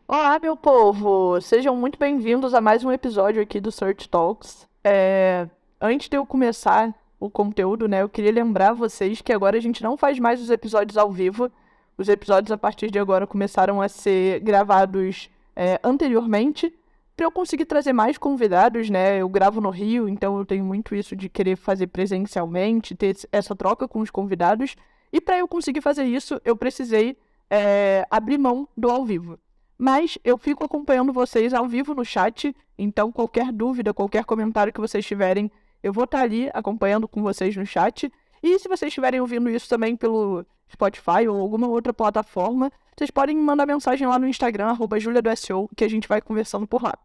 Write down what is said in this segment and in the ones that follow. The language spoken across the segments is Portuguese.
Olá, meu povo! Sejam muito bem-vindos a mais um episódio aqui do Search Talks. Antes de eu começar o conteúdo, né, eu queria lembrar vocês que agora a gente não faz mais os episódios ao vivo. Os episódios, a partir de agora, começaram a ser gravados anteriormente, para eu conseguir trazer mais convidados, né? Eu gravo no Rio, então eu tenho muito isso de querer fazer presencialmente, ter essa troca com os convidados. E para eu conseguir fazer isso, eu precisei abrir mão do ao vivo. Mas eu fico acompanhando vocês ao vivo no chat, então qualquer dúvida, qualquer comentário que vocês tiverem, eu vou estar ali acompanhando com vocês no chat. E se vocês estiverem ouvindo isso também pelo Spotify ou alguma outra plataforma, vocês podem me mandar mensagem lá no Instagram, @juliadoSEO, que a gente vai conversando por lá.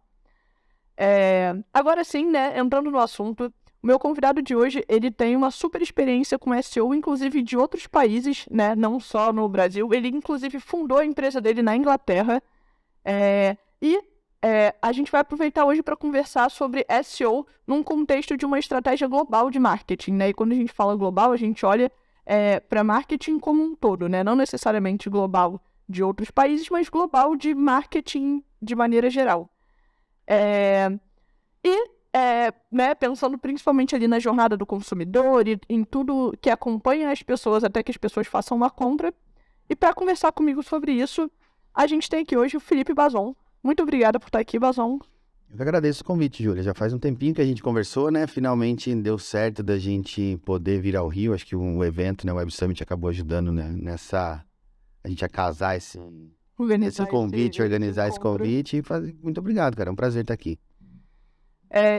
Agora sim, né, entrando no assunto, o meu convidado de hoje, ele tem uma super experiência com SEO, inclusive de outros países, né, não só no Brasil. Ele, inclusive, fundou a empresa dele na Inglaterra. A gente vai aproveitar hoje para conversar sobre SEO num contexto de uma estratégia global de marketing, né? E quando a gente fala global, a gente olha para marketing como um todo, né? Não necessariamente global de outros países, mas global de marketing de maneira geral. Né, pensando principalmente ali na jornada do consumidor e em tudo que acompanha as pessoas até que as pessoas façam uma compra. E para conversar comigo sobre isso, a gente tem aqui hoje o Felipe Bazon. Muito obrigada por estar aqui, Bazon. Eu que agradeço o convite, Júlia. Já faz um tempinho que a gente conversou, né? Finalmente deu certo da gente poder vir ao Rio. Acho que o evento, né, o Web Summit acabou ajudando, né, a gente a casar esse Organizar convite, esse organizar esse encontro. convite e fazer. Muito obrigado, cara. É um prazer estar aqui.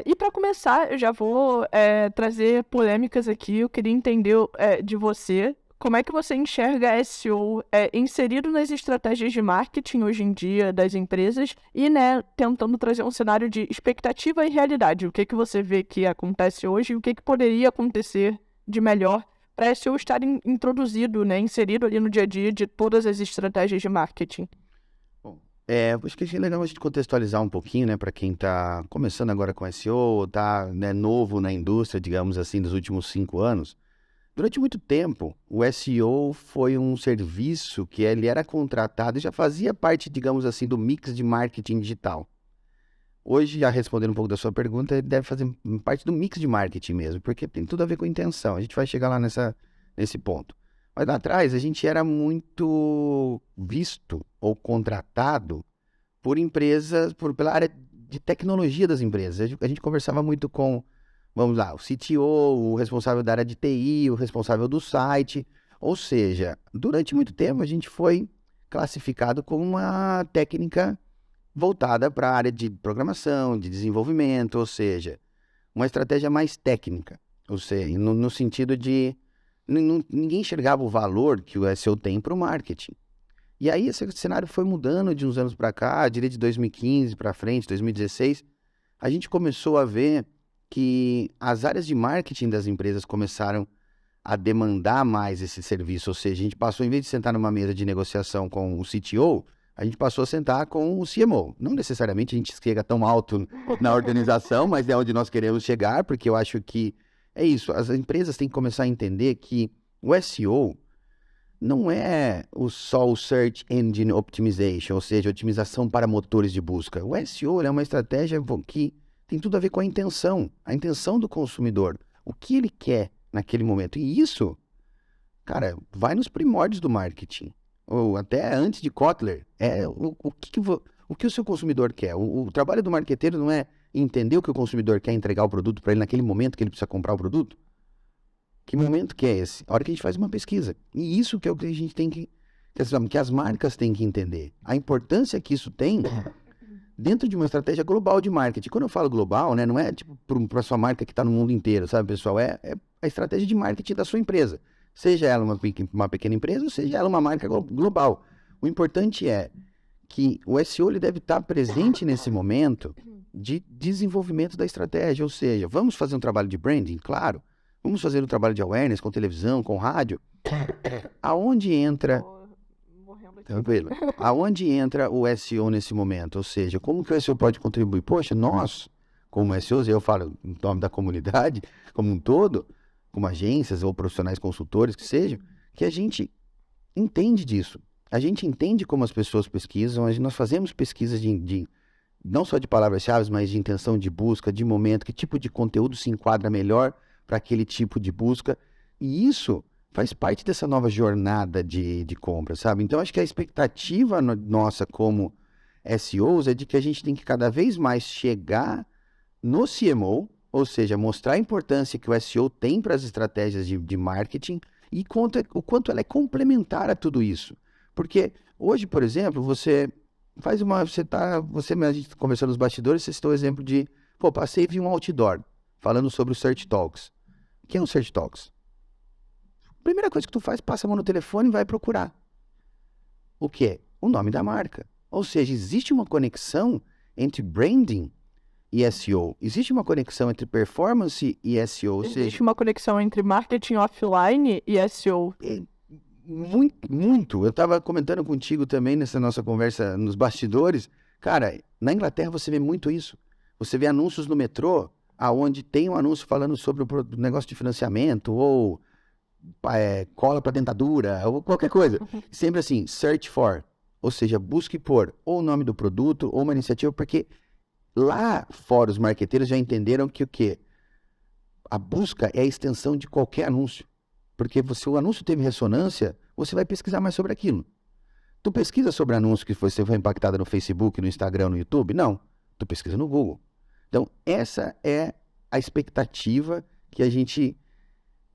E para começar, eu já vou trazer polêmicas aqui. Eu queria entender de você como é que você enxerga SEO inserido nas estratégias de marketing hoje em dia das empresas e, né, tentando trazer um cenário de expectativa e realidade. O que que você vê que acontece hoje e o que que poderia acontecer de melhor para SEO estar introduzido, né, inserido ali no dia a dia de todas as estratégias de marketing. Bom, acho que é legal a gente contextualizar um pouquinho, né, para quem está começando agora com SEO, tá, né, novo na indústria, digamos assim, dos últimos 5 anos. Durante muito tempo, o SEO foi um serviço que ele era contratado e já fazia parte, digamos assim, do mix de marketing digital. Hoje, já respondendo um pouco da sua pergunta, ele deve fazer parte do mix de marketing mesmo, porque tem tudo a ver com intenção. A gente vai chegar lá nesse ponto. Mas lá atrás, a gente era muito visto ou contratado por empresas, pela área de tecnologia das empresas. A gente conversava muito com, vamos lá, o CTO, o responsável da área de TI, o responsável do site. Ou seja, durante muito tempo a gente foi classificado como uma técnica voltada para a área de programação, de desenvolvimento, ou seja, uma estratégia mais técnica. Ou seja, no sentido de ninguém enxergava o valor que o SEO tem para o marketing. E aí esse cenário foi mudando de uns anos para cá, diria de 2015 para frente, 2016, a gente começou a ver que as áreas de marketing das empresas começaram a demandar mais esse serviço, ou seja, a gente passou, em vez de sentar numa mesa de negociação com o CTO, a gente passou a sentar com o CMO. Não necessariamente a gente chega tão alto na organização, mas é onde nós queremos chegar, porque eu acho que é isso, as empresas têm que começar a entender que o SEO não é só o Search Engine Optimization, ou seja, otimização para motores de busca. O SEO é uma estratégia que tem tudo a ver com a intenção do consumidor, o que ele quer naquele momento. E isso, cara, vai nos primórdios do marketing, ou até antes de Kotler. O que o seu consumidor quer? O trabalho do marqueteiro não é entender o que o consumidor quer, entregar o produto para ele naquele momento que ele precisa comprar o produto? Que momento que é esse? A hora que a gente faz uma pesquisa. E isso que é o que a gente tem que as marcas têm que entender. A importância que isso tem dentro de uma estratégia global de marketing. Quando eu falo global, né, não é tipo para a sua marca que está no mundo inteiro, sabe, pessoal? É a estratégia de marketing da sua empresa. Seja ela uma pequena empresa, ou seja ela uma marca global. O importante é que o SEO ele deve estar presente nesse momento de desenvolvimento da estratégia. Ou seja, vamos fazer um trabalho de branding? Claro. Vamos fazer um trabalho de awareness com televisão, com rádio. Aonde entra Tranquilo. Aonde entra o SEO nesse momento? Ou seja, como que o SEO pode contribuir? Poxa, nós, como SEOs, eu falo em nome da comunidade como um todo, como agências ou profissionais consultores que sejam, que a gente entende disso. A gente entende como as pessoas pesquisam, nós fazemos pesquisas não só de palavras-chave, mas de intenção de busca, de momento, que tipo de conteúdo se enquadra melhor para aquele tipo de busca. E isso faz parte dessa nova jornada de compra, sabe? Então, acho que a expectativa nossa como SEOs é de que a gente tem que cada vez mais chegar no CMO, ou seja, mostrar a importância que o SEO tem para as estratégias de marketing e o quanto ela é complementar a tudo isso. Porque hoje, por exemplo, a gente conversando nos bastidores, você citou o exemplo de, passei e vi um outdoor falando sobre o Search Talks. O que é um Search Talks? Primeira coisa que tu faz, passa a mão no telefone e vai procurar. O quê? O nome da marca. Ou seja, existe uma conexão entre branding e SEO. Existe uma conexão entre performance e SEO. Existe uma conexão entre marketing offline e SEO. Muito. Eu estava comentando contigo também nessa nossa conversa nos bastidores. Cara, na Inglaterra você vê muito isso. Você vê anúncios no metrô, aonde tem um anúncio falando sobre o negócio de financiamento, ou cola para dentadura, ou qualquer coisa. Sempre assim, search for. Ou seja, busque por ou o nome do produto, ou uma iniciativa, porque lá fora os marqueteiros já entenderam que o quê? A busca é a extensão de qualquer anúncio. Porque se o anúncio teve ressonância, você vai pesquisar mais sobre aquilo. Tu pesquisa sobre anúncio que você foi impactado no Facebook, no Instagram, no YouTube? Não. Tu pesquisa no Google. Então, essa é a expectativa que a gente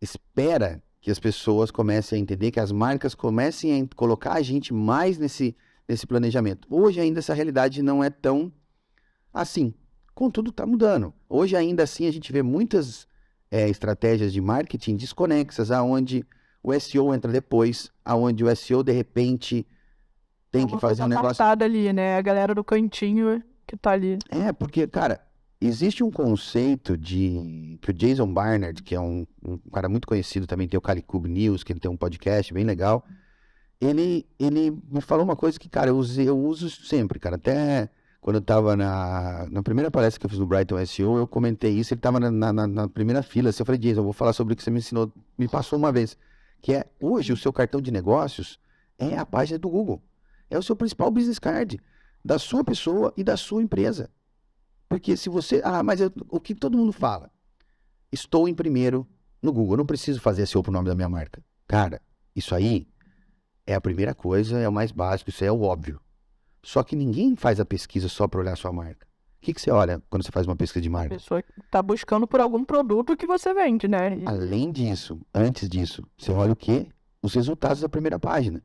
espera que as pessoas comecem a entender, que as marcas comecem a colocar a gente mais nesse planejamento. Hoje ainda essa realidade não é tão assim. Contudo, está mudando. Hoje ainda assim a gente vê muitas estratégias de marketing desconexas, aonde o SEO entra depois, aonde o SEO de repente tem que fazer um negócio ali, né? A galera do cantinho que tá ali. Porque, cara, existe um conceito que o Jason Barnard, que é um cara muito conhecido, também tem o Calicube News, que ele tem um podcast bem legal, ele me falou uma coisa que, cara, eu uso sempre, cara, até quando eu tava na primeira palestra que eu fiz no Brighton SEO, eu comentei isso, ele tava na primeira fila, assim, eu falei, Jason, eu vou falar sobre o que você me ensinou, me passou uma vez, que é, hoje o seu cartão de negócios é a página do Google, é o seu principal business card, da sua pessoa e da sua empresa. Porque se você... mas o que todo mundo fala? Estou em primeiro no Google, eu não preciso fazer SEO pro nome da minha marca. Cara, isso aí é a primeira coisa, é o mais básico, isso aí é o óbvio. Só que ninguém faz a pesquisa só para olhar a sua marca. O que você olha quando você faz uma pesquisa de marca? A pessoa tá buscando por algum produto que você vende, né? Além disso, antes disso, você olha o quê? Os resultados da primeira página.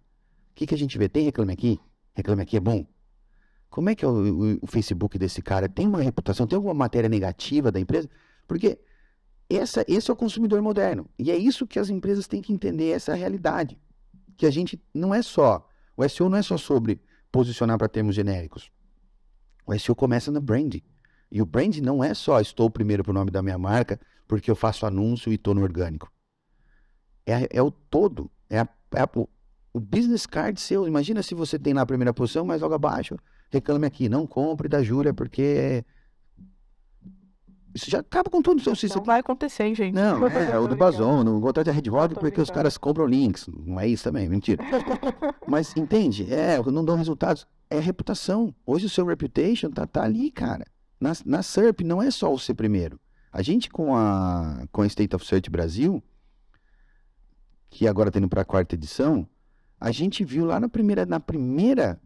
O que a gente vê? Tem Reclame Aqui? Reclame Aqui é bom? Como é que é o Facebook desse cara? Tem uma reputação? Tem alguma matéria negativa da empresa? Porque esse é o consumidor moderno. E é isso que as empresas têm que entender, essa realidade. Que a gente não é só... O SEO não é só sobre posicionar para termos genéricos. O SEO começa no brand. E o brand não é só estou primeiro para o nome da minha marca porque eu faço anúncio e estou no orgânico. É o todo. O business card seu. Imagina se você tem na primeira posição, mas logo abaixo... Reclame Aqui, não compre da Júlia, porque isso já acaba com tudo. Não vai acontecer, gente. Não, o do Bazon, não vou atrás da Red Hot porque os caras compram links. Não é isso também, mentira. Mas entende? Não dão resultados. É reputação. Hoje o seu reputation tá ali, cara. Na SERP não é só o ser primeiro. A gente com a State of Search Brasil, que agora está indo para a 4ª edição, a gente viu lá na primeira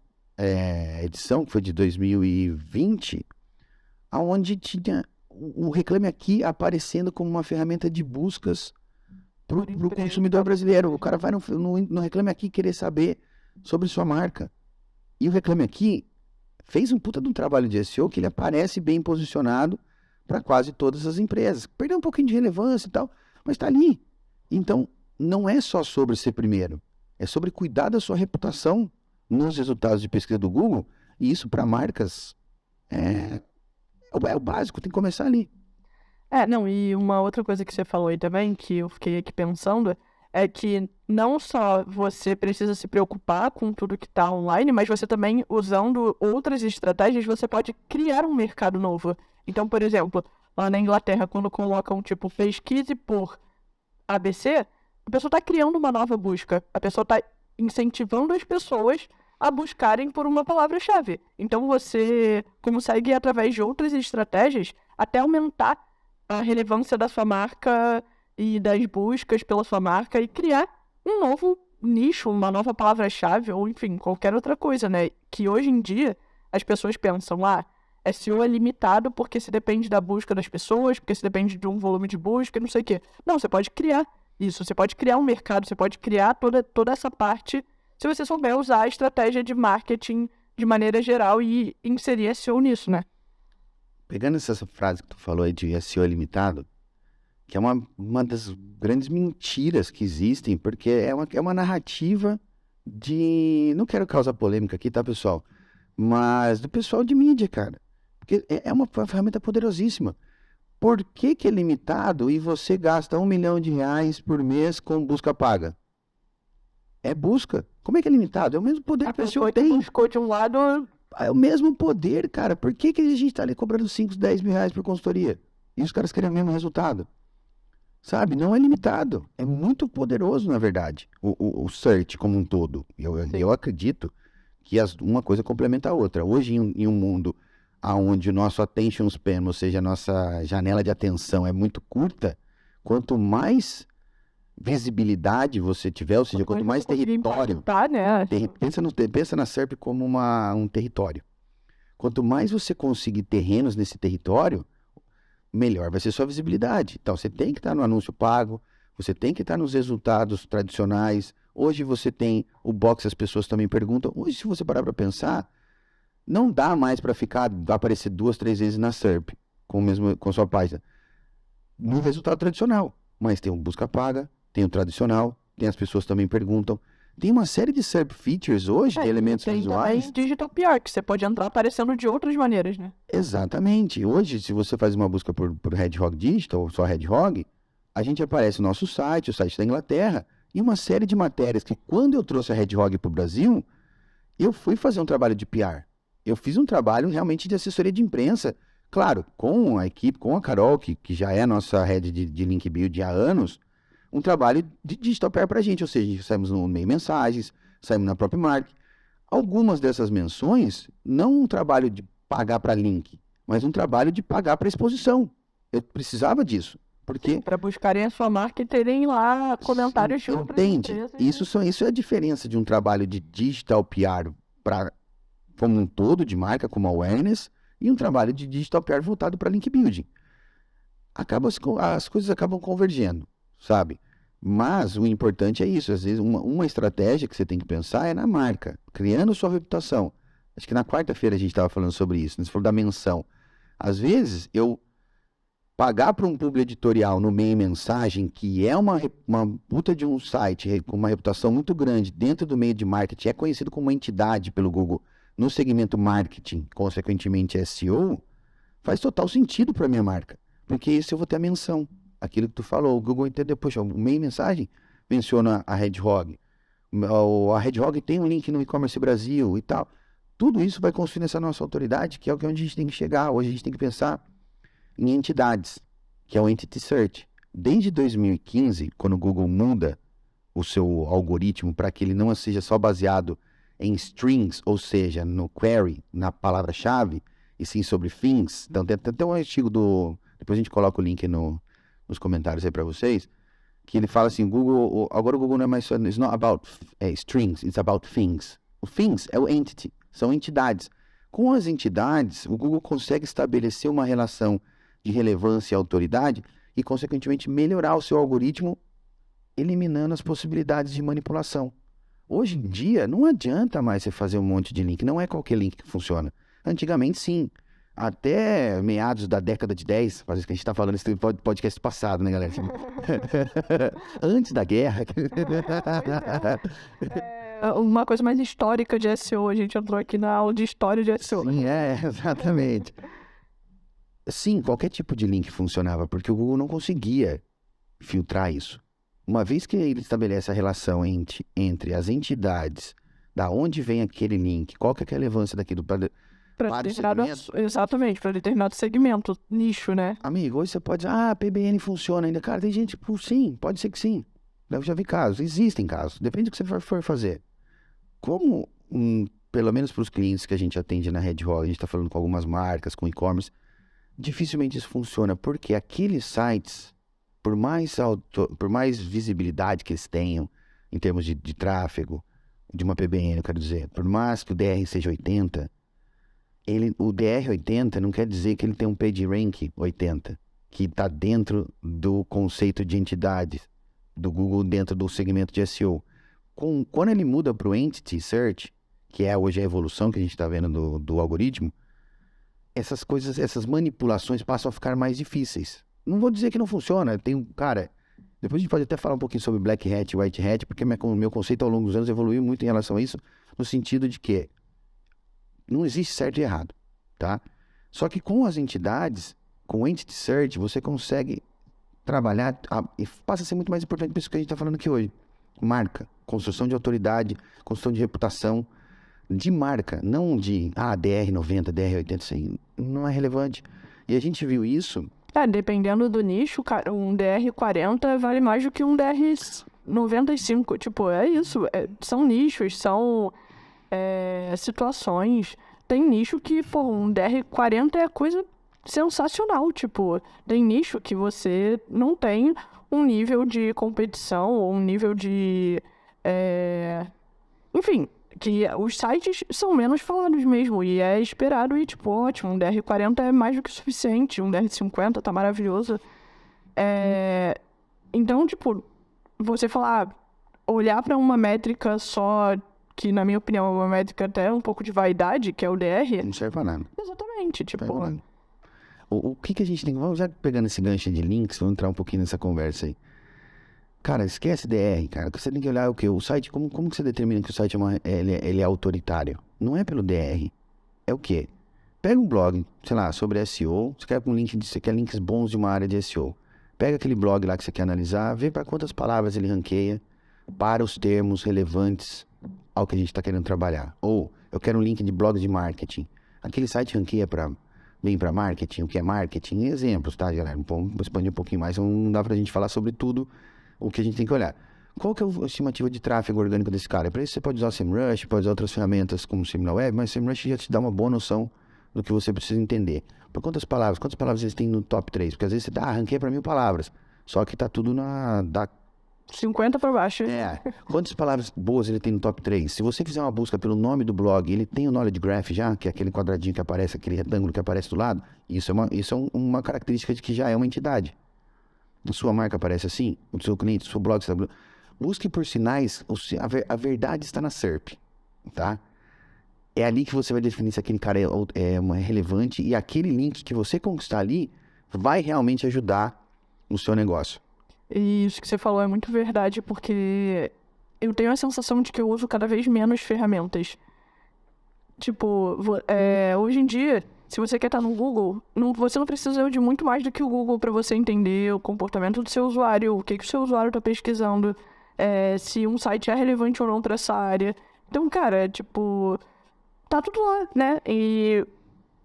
edição, que foi de 2020, onde tinha o Reclame Aqui aparecendo como uma ferramenta de buscas para o consumidor brasileiro. O cara vai no Reclame Aqui querer saber sobre sua marca. E o Reclame Aqui fez um puta de um trabalho de SEO que ele aparece bem posicionado para quase todas as empresas. Perdeu um pouquinho de relevância e tal, mas está ali. Então, não é só sobre ser primeiro, é sobre cuidar da sua reputação nos resultados de pesquisa do Google, e isso para marcas é o básico, tem que começar ali. E uma outra coisa que você falou aí também, que eu fiquei aqui pensando, é que não só você precisa se preocupar com tudo que está online, mas você também, usando outras estratégias, você pode criar um mercado novo. Então, por exemplo, lá na Inglaterra, quando colocam, pesquise por ABC, a pessoa está criando uma nova busca. A pessoa está incentivando as pessoas a buscarem por uma palavra-chave. Então você consegue, através de outras estratégias, até aumentar a relevância da sua marca e das buscas pela sua marca e criar um novo nicho, uma nova palavra-chave, ou enfim, qualquer outra coisa, né? Que hoje em dia as pessoas pensam, SEO é limitado porque se depende da busca das pessoas, porque se depende de um volume de busca, não sei o quê. Não, você pode criar isso, você pode criar um mercado, você pode criar toda essa parte se você souber usar a estratégia de marketing de maneira geral e inserir SEO nisso, né? Pegando essa frase que tu falou aí de SEO limitado, que é uma das grandes mentiras que existem, porque é uma narrativa de... Não quero causar polêmica aqui, tá, pessoal? Mas do pessoal de mídia, cara. Porque é uma ferramenta poderosíssima. Por que é limitado e você gasta R$1 milhão por mês com busca paga? É busca. Como é que é limitado? É o mesmo poder que o SEO tem. Buscou de um lado... É o mesmo poder, cara. Por que a gente tá ali cobrando 5, 10 mil reais por consultoria? E os caras querem o mesmo resultado? Sabe? Não é limitado. É muito poderoso, na verdade, o search como um todo. Eu acredito que uma coisa complementa a outra. Hoje, em um mundo onde o nosso attention span, ou seja, a nossa janela de atenção é muito curta, quanto mais visibilidade você tiver, ou seja, quanto mais território... né? Pensa na SERP como um território. Quanto mais você conseguir terrenos nesse território, melhor vai ser sua visibilidade. Então, você tem que estar no anúncio pago, você tem que estar nos resultados tradicionais. Hoje você tem o box, as pessoas também perguntam. Hoje, se você parar para pensar, não dá mais para aparecer 2, 3 vezes na SERP com sua página no resultado tradicional. Mas tem o busca paga, tem o tradicional, tem as pessoas também perguntam. Tem uma série de SERP features hoje, de elementos visuais. Tem Digital PR, que você pode entrar aparecendo de outras maneiras, né? Exatamente. Hoje, se você faz uma busca por Hedgehog Digital, ou só Hedgehog, a gente aparece no nosso site, o site da Inglaterra, e uma série de matérias que, quando eu trouxe a Hedgehog para o Brasil, eu fui fazer um trabalho de PR. Eu fiz um trabalho realmente de assessoria de imprensa. Claro, com a equipe, com a Carol, que já é a nossa head de link build há anos, um trabalho de digital PR para a gente, ou seja, saímos no meio mensagens, saímos na própria marca. Algumas dessas menções, não um trabalho de pagar para link, mas um trabalho de pagar para exposição. Eu precisava disso, porque... Para buscarem a sua marca e terem lá comentários de outras empresas. Isso é a diferença de um trabalho de digital PR como um todo de marca, como awareness, e um trabalho de digital PR voltado para link building. As coisas acabam convergendo, sabe? Mas o importante é isso. Às vezes, uma estratégia que você tem que pensar é na marca, criando sua reputação. Acho que na quarta-feira a gente estava falando sobre isso, né? Você falou da menção. Às vezes, eu pagar para um publi editorial no meio mensagem, que é uma puta de um site com uma reputação muito grande dentro do meio de marketing, é conhecido como uma entidade pelo Google no segmento marketing, consequentemente SEO, faz total sentido para minha marca. Porque isso eu vou ter a menção. Aquilo que tu falou, o Google entendeu, poxa, o meio mensagem menciona a Hedgehog. A Hedgehog tem um link no e-commerce Brasil e tal. Tudo isso vai construir essa nossa autoridade, que é onde a gente tem que chegar. Hoje a gente tem que pensar em entidades, que é o Entity Search. Desde 2015, quando o Google muda o seu algoritmo para que ele não seja só baseado em strings, ou seja, no query, na palavra-chave, e sim sobre things. Então tem até um artigo depois a gente coloca o link nos comentários aí para vocês, que ele fala assim, agora o Google não é mais só, it's not about strings, it's about things. O things é o entity, são entidades. Com as entidades, o Google consegue estabelecer uma relação de relevância e autoridade e, consequentemente, melhorar o seu algoritmo, eliminando as possibilidades de manipulação. Hoje em dia, não adianta mais você fazer um monte de link, não é qualquer link que funciona. Antigamente, sim. Até meados da década de 10, parece que a gente está falando esse podcast passado, né, galera? Antes da guerra. Uma coisa mais histórica de SEO, a gente entrou aqui na aula de história de SEO. Sim, exatamente. Sim, qualquer tipo de link funcionava, porque o Google não conseguia filtrar isso. Uma vez que ele estabelece a relação entre as entidades, da onde vem aquele link, qual que é a relevância daquilo para exatamente, para determinado segmento, nicho, né? Amigo, hoje você pode dizer, PBN funciona ainda. Cara, tem gente, sim, pode ser que sim. Eu já vi casos, existem casos, depende do que você for fazer. Como, pelo menos para os clientes que a gente atende na Hedgehog, a gente está falando com algumas marcas, com e-commerce, dificilmente isso funciona, porque aqueles sites, por mais visibilidade que eles tenham, em termos de tráfego, de uma PBN, eu quero dizer, por mais que o DR seja 80, o DR 80 não quer dizer que ele tem um PageRank 80, que está dentro do conceito de entidade do Google, dentro do segmento de SEO. Quando ele muda para o Entity Search, que é hoje a evolução que a gente está vendo do algoritmo, essas coisas, essas manipulações passam a ficar mais difíceis. Não vou dizer que não funciona, cara, depois a gente pode até falar um pouquinho sobre Black Hat e White Hat, porque meu conceito ao longo dos anos evoluiu muito em relação a isso, no sentido de que não existe certo e errado, tá? Só que com as entidades, com o Entity Search, você consegue trabalhar, e passa a ser muito mais importante para isso que a gente está falando aqui hoje. Marca, construção de autoridade, construção de reputação, de marca, não de DR90, DR80, assim, não é relevante. E a gente viu isso... dependendo do nicho, cara, um DR40 vale mais do que um DR95. Tipo, é isso. São nichos, são situações. Tem nicho que, um DR40 é coisa sensacional. Tipo, tem nicho que você não tem um nível de competição ou um nível de... Enfim, que os sites são menos falados mesmo, e é esperado, e tipo, ótimo, um DR40 é mais do que suficiente, um DR50 tá maravilhoso. Então, tipo, você olhar pra uma métrica só, que na minha opinião é uma métrica até um pouco de vaidade, que é o DR... Não serve pra nada. Exatamente, tipo... O que a gente tem... Vamos já pegando esse gancho de links, vamos entrar um pouquinho nessa conversa aí. Cara, esquece DR, cara. Você tem que olhar o quê? O site, como que você determina que o site ele é autoritário? Não é pelo DR. É o quê? Pega um blog, sei lá, sobre SEO. Você quer links bons de uma área de SEO. Pega aquele blog lá que você quer analisar, vê para quantas palavras ele ranqueia para os termos relevantes ao que a gente está querendo trabalhar. Ou, eu quero um link de blog de marketing. Aquele site ranqueia bem para marketing, o que é marketing? Exemplos, tá, galera? Vamos expandir um pouquinho mais, não dá pra gente falar sobre tudo o que a gente tem que olhar. Qual que é a estimativa de tráfego orgânico desse cara? Para isso você pode usar o SEMrush, pode usar outras ferramentas como o SimilarWeb, mas o SEMrush já te dá uma boa noção do que você precisa entender. Por quantas palavras eles têm no top 3? Porque às vezes você ranqueia para 1000 palavras, só que tá tudo da 50 para baixo. Quantas palavras boas ele tem no top 3? Se você fizer uma busca pelo nome do blog, ele tem o Knowledge Graph já, que é aquele quadradinho que aparece, aquele retângulo que aparece do lado, isso é uma característica de que já é uma entidade. A sua marca aparece assim, o seu cliente, o seu blog, busque por sinais, a verdade está na SERP, tá? É ali que você vai definir se aquele cara é relevante, e aquele link que você conquistar ali vai realmente ajudar no seu negócio. E isso que você falou é muito verdade, porque eu tenho a sensação de que eu uso cada vez menos ferramentas. Tipo, hoje em dia, se você quer estar no Google, você não precisa de muito mais do que o Google para você entender o comportamento do seu usuário, o que o seu usuário está pesquisando, se um site é relevante ou não para essa área. Então, cara, tipo, tá tudo lá, né? E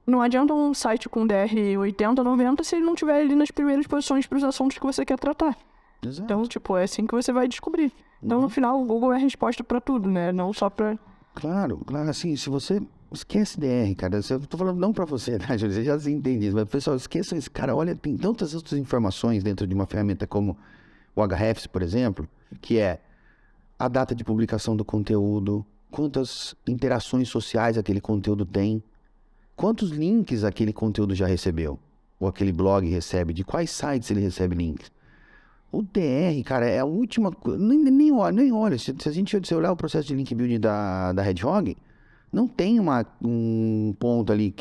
não adianta um site com DR 80, 90 se ele não tiver ali nas primeiras posições para os assuntos que você quer tratar. Exato. Então, tipo, é assim que você vai descobrir. Então, no final, o Google é a resposta para tudo, né? Não só para... Claro, assim, se você... Esquece DR, cara. Eu tô falando não pra você, tá, Júlio? Você já se entende isso. Mas, pessoal, esqueça isso. Cara, olha, tem tantas outras informações dentro de uma ferramenta como o Ahrefs, por exemplo, que é a data de publicação do conteúdo, quantas interações sociais aquele conteúdo tem, quantos links aquele conteúdo já recebeu, ou aquele blog recebe, de quais sites ele recebe links. O DR, cara, é a última coisa. Nem olha. Se você olhar o processo de link building da Hedgehog, não tem um ponto ali,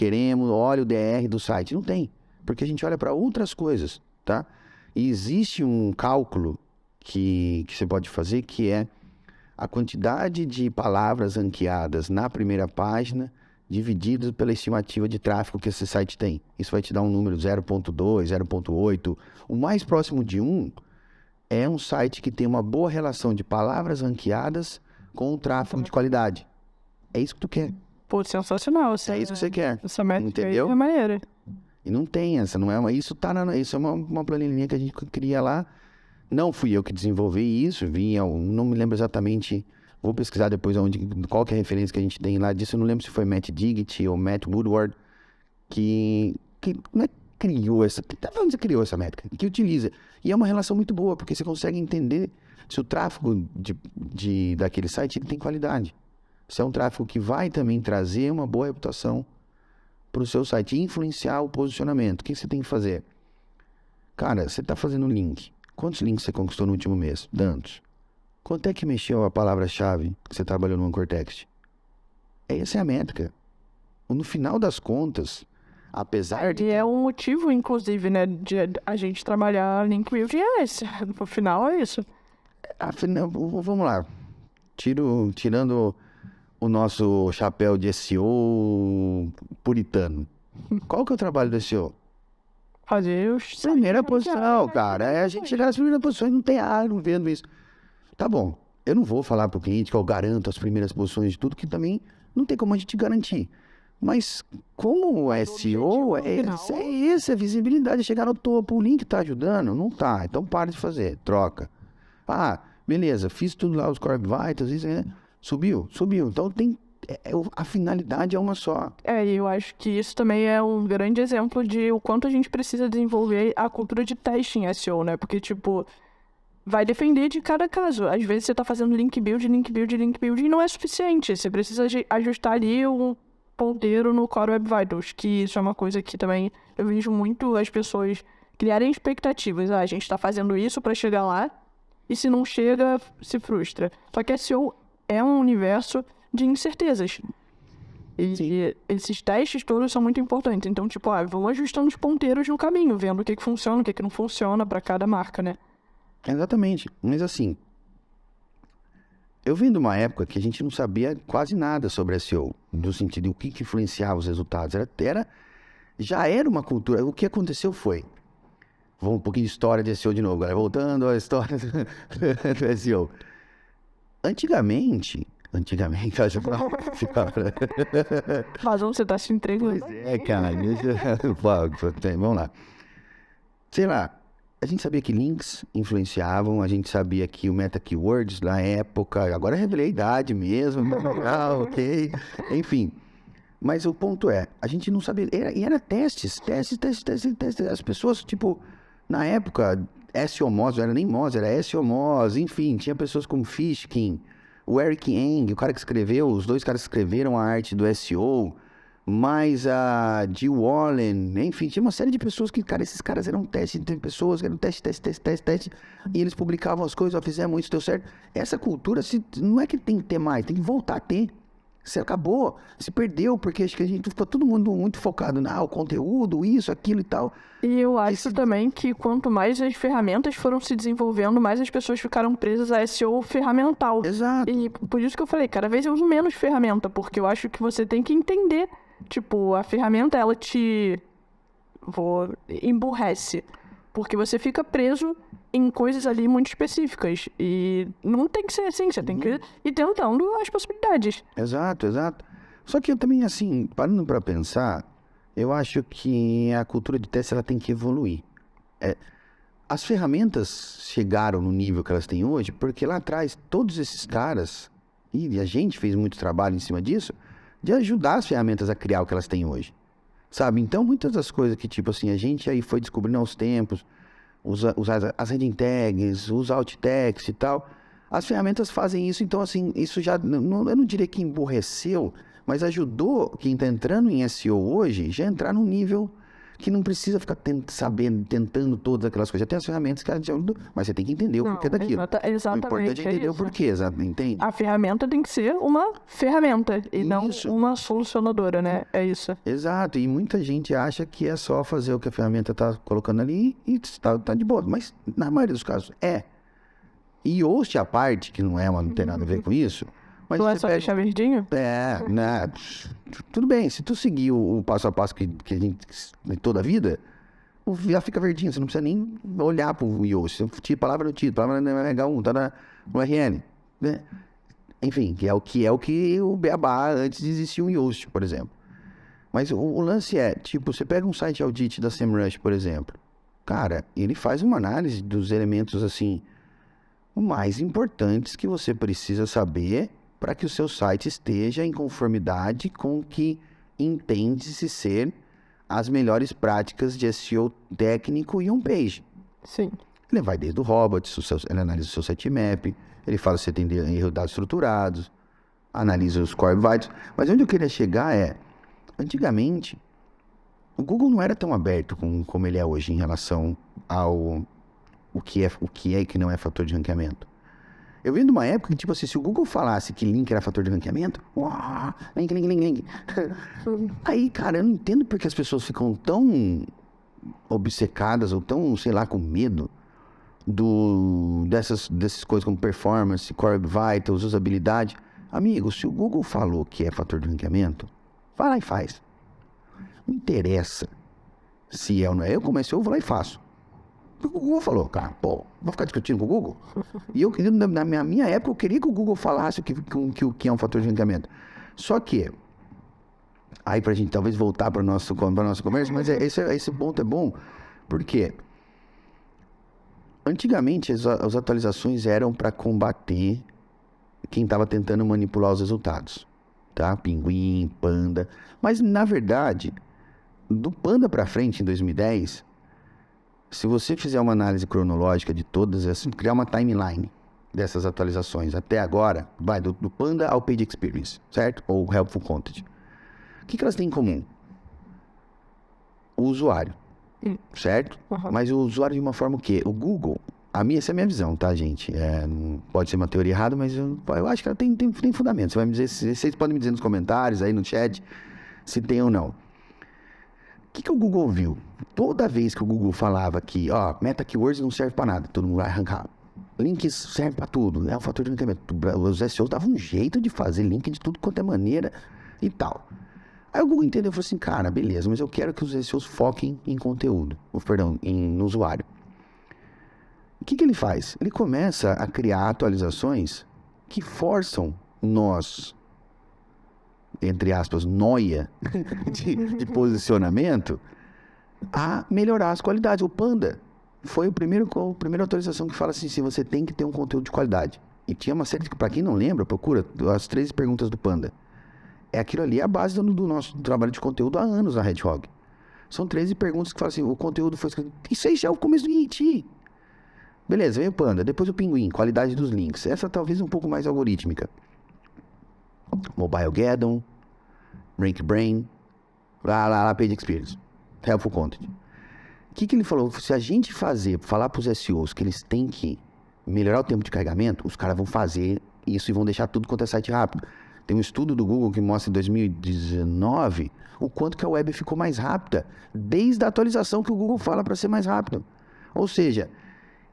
olha o DR do site. Não tem. Porque a gente olha para outras coisas, tá? E existe um cálculo que você pode fazer, que é a quantidade de palavras ranqueadas na primeira página divididas pela estimativa de tráfego que esse site tem. Isso vai te dar um número 0.2, 0.8. O mais próximo de 1 é um site que tem uma boa relação de palavras ranqueadas com o tráfego de qualidade. É isso que tu quer. Pô, sensacional. É isso que você quer. Essa métrica aí entendeu? É maneira. E não tem essa, não é uma... Isso é uma planilhinha que a gente cria lá Não fui eu que desenvolvi isso, não me lembro exatamente, vou pesquisar depois qual que é a referência que a gente tem lá disso, eu não lembro se foi Matt Diggity ou Matt Woodward, que não é, criou essa, onde você criou essa métrica, que utiliza. E é uma relação muito boa, porque você consegue entender se o tráfego daquele site ele tem qualidade. Se é um tráfego que vai também trazer uma boa reputação para o seu site e influenciar o posicionamento. O que você tem que fazer? Cara, você está fazendo link. Quantos links você conquistou no último mês? Tantos. Quanto é que mexeu a palavra-chave que você trabalhou no Anchor Text? Essa é a métrica. No final das contas, apesar de... E é um motivo, inclusive, né, de a gente trabalhar link building é esse. No final é isso. Vamos lá. Tirando o nosso chapéu de SEO puritano. Qual que é o trabalho do SEO? Fazer os... Primeira posição, cara. É a gente chegar nas primeiras posições, não tem não vendo isso. Tá bom, eu não vou falar pro cliente que eu garanto as primeiras posições de tudo, que também não tem como a gente garantir. Mas como o SEO, é a visibilidade, chegar no topo, o link tá ajudando? Não tá, então para de fazer, troca. Ah, beleza, fiz tudo lá, os Core Vitals, isso, subiu. Então a finalidade é uma só. E eu acho que isso também é um grande exemplo de o quanto a gente precisa desenvolver a cultura de teste em SEO, né? Porque, tipo, vai depender de cada caso. Às vezes você tá fazendo link build e não é suficiente. Você precisa ajustar ali um ponteiro no Core Web Vitals, que isso é uma coisa que também eu vejo muito as pessoas criarem expectativas. A gente tá fazendo isso para chegar lá, e se não chega, se frustra. Só que SEO é um universo de incertezas. E esses testes todos são muito importantes. Então, tipo, vamos ajustando os ponteiros no caminho, vendo o que funciona, o que não funciona para cada marca, né? Exatamente. Mas assim, eu vim de uma época que a gente não sabia quase nada sobre SEO, no sentido de o que influenciava os resultados. Já era uma cultura. O que aconteceu foi... Vamos um pouquinho de história de SEO de novo. Agora, voltando à história do SEO. Antigamente, Mas você tá se entregando. Pois é, cara. Vamos lá. Sei lá, a gente sabia que links influenciavam, a gente sabia que o meta keywords na época, agora eu revelei a idade mesmo, ok, enfim. Mas o ponto é, a gente não sabia, era testes. As pessoas, tipo, na época, SEOmoz, não era nem Moz, era SEOmoz, enfim, tinha pessoas como Fishkin, o Eric Eng, o cara que escreveu, os dois caras que escreveram a arte do SEO, mais a Jill Wallen, enfim, tinha uma série de pessoas que, cara, esses caras eram testes, tem pessoas que eram teste, e eles publicavam as coisas, fizemos isso, deu certo. Essa cultura, não é que tem que ter mais, tem que voltar a ter. Você acabou, se perdeu, porque acho que a gente ficou todo mundo muito focado o conteúdo, isso, aquilo e tal. E eu acho também que quanto mais as ferramentas foram se desenvolvendo, mais as pessoas ficaram presas a SEO ferramental. Exato. E por isso que eu falei, cada vez eu uso menos ferramenta, porque eu acho que você tem que entender, tipo, a ferramenta, ela te emburrece, porque você fica preso em coisas ali muito específicas, e não tem que ser assim, você tem que ir tentando as possibilidades. Exato. Só que eu também, assim, parando para pensar, eu acho que a cultura de teste ela tem que evoluir. As ferramentas chegaram no nível que elas têm hoje, porque lá atrás todos esses caras, e a gente fez muito trabalho em cima disso, de ajudar as ferramentas a criar o que elas têm hoje. Sabe? Então, muitas das coisas que, tipo assim, a gente aí foi descobrindo aos tempos, usar as heading tags, usar alt text e tal, as ferramentas fazem isso, então, assim, isso já, eu não diria que emburreceu, mas ajudou quem está entrando em SEO hoje já entrar num nível que não precisa ficar tentando todas aquelas coisas. Já tem as ferramentas que ajudam, mas você tem que entender o porquê daquilo. Exatamente. O importante é entender o porquê, entende? A ferramenta tem que ser uma ferramenta e não uma solucionadora, né? É isso. Exato, e muita gente acha que é só fazer o que a ferramenta está colocando ali e tá de boa, mas na maioria dos casos é. E host à parte, que não tem nada a ver com isso, mas não é só deixar verdinho? Né? Tudo bem, se tu seguir o passo a passo que a gente toda a vida, já fica verdinho, você não precisa nem olhar pro Yoast. Você tira palavra no título, palavra no H1, tá no RN, né? Enfim, que é o que o Beabá antes de existir um Yoast, por exemplo. Mas o lance é, tipo, você pega um site audit da SEMrush, por exemplo. Cara, ele faz uma análise dos elementos, assim, mais importantes que você precisa saber para que o seu site esteja em conformidade com o que entende-se ser as melhores práticas de SEO técnico e on-page. Sim. Ele vai desde o robots, ele analisa o seu sitemap, ele fala se você tem erro de dados estruturados, analisa os core vitals. Mas onde eu queria chegar é, antigamente, o Google não era tão aberto como ele é hoje em relação ao o que é e que não é fator de ranqueamento. Eu venho de uma época que, tipo assim, se o Google falasse que link era fator de ranqueamento, link. Aí, cara, eu não entendo porque as pessoas ficam tão obcecadas ou tão, sei lá, com medo dessas coisas como performance, core vitals, usabilidade. Amigo, se o Google falou que é fator de ranqueamento, vai lá e faz. Não interessa se é ou não é. Eu comecei, eu vou lá e faço. O Google falou, cara, pô, vou ficar discutindo com o Google? E eu queria, na minha época, eu queria que o Google falasse o que é um fator de ranqueamento. Só que, aí pra gente talvez voltar para nossa conversa, mas esse ponto é bom, porque antigamente as atualizações eram para combater quem estava tentando manipular os resultados, tá? Pinguim, Panda. Mas, na verdade, do Panda para frente, em 2010... se você fizer uma análise cronológica de todas essas, criar uma timeline dessas atualizações até agora, vai do Panda ao Page Experience, certo? Ou Helpful Content. O que elas têm em comum? O usuário, certo? Uhum. Mas o usuário de uma forma o quê? O Google, essa é a minha visão, tá, gente? Pode ser uma teoria errada, mas eu acho que ela tem fundamento. Você vai me dizer, vocês podem me dizer nos comentários, aí no chat, se tem ou não. O que o Google viu? Toda vez que o Google falava que, meta keywords não serve para nada, todo mundo vai arrancar. Links serve para tudo, é um fator de ranqueamento. Os SEOs davam um jeito de fazer link de tudo quanto é maneira e tal. Aí o Google entendeu e falou assim, cara, beleza, mas eu quero que os SEOs foquem em conteúdo, no usuário. O que ele faz? Ele começa a criar atualizações que forçam nós, entre aspas, noia de posicionamento, a melhorar as qualidades. O Panda foi a primeira atualização que fala assim, se você tem que ter um conteúdo de qualidade. E tinha uma série, para quem não lembra, procura as 13 perguntas do Panda. Aquilo ali é a base do nosso trabalho de conteúdo há anos na Hedgehog. São 13 perguntas que falam assim, o conteúdo foi escrito... Isso aí já é o começo do INT. Beleza, veio o Panda, depois o Pinguim, qualidade dos links. Essa talvez um pouco mais algorítmica. Mobile Gaddon, Rank Brain, lá, Page Experience, Helpful Content. O que ele falou? Se a gente falar para os SEOs que eles têm que melhorar o tempo de carregamento, os caras vão fazer isso e vão deixar tudo quanto é site rápido. Tem um estudo do Google que mostra em 2019 o quanto que a web ficou mais rápida, desde a atualização que o Google fala para ser mais rápido. Ou seja,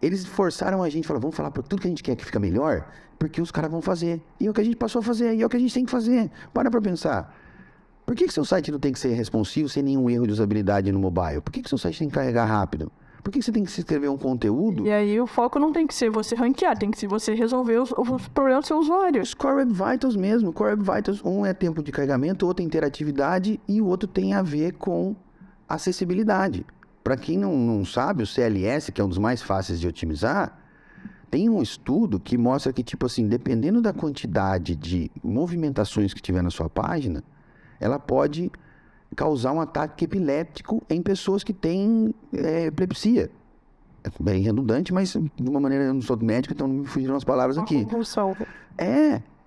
eles forçaram a gente, falaram, vamos falar para tudo que a gente quer que fica melhor, porque os caras vão fazer. E é o que a gente passou a fazer, e é o que a gente tem que fazer. Para pensar. Por que seu site não tem que ser responsivo sem nenhum erro de usabilidade no mobile? Por que seu site tem que carregar rápido? Por que você tem que escrever um conteúdo? E aí o foco não tem que ser você ranquear, tem que ser você resolver os problemas do seu usuário. Os Core Web Vitals mesmo. Core Web Vitals, um é tempo de carregamento, outro é interatividade e o outro tem a ver com acessibilidade. Para quem não sabe, o CLS, que é um dos mais fáceis de otimizar, tem um estudo que mostra que, tipo assim, dependendo da quantidade de movimentações que tiver na sua página, ela pode causar um ataque epiléptico em pessoas que têm epilepsia. É bem redundante, mas de uma maneira, eu não sou médico, então não me fugiram as palavras aqui. Compulsão.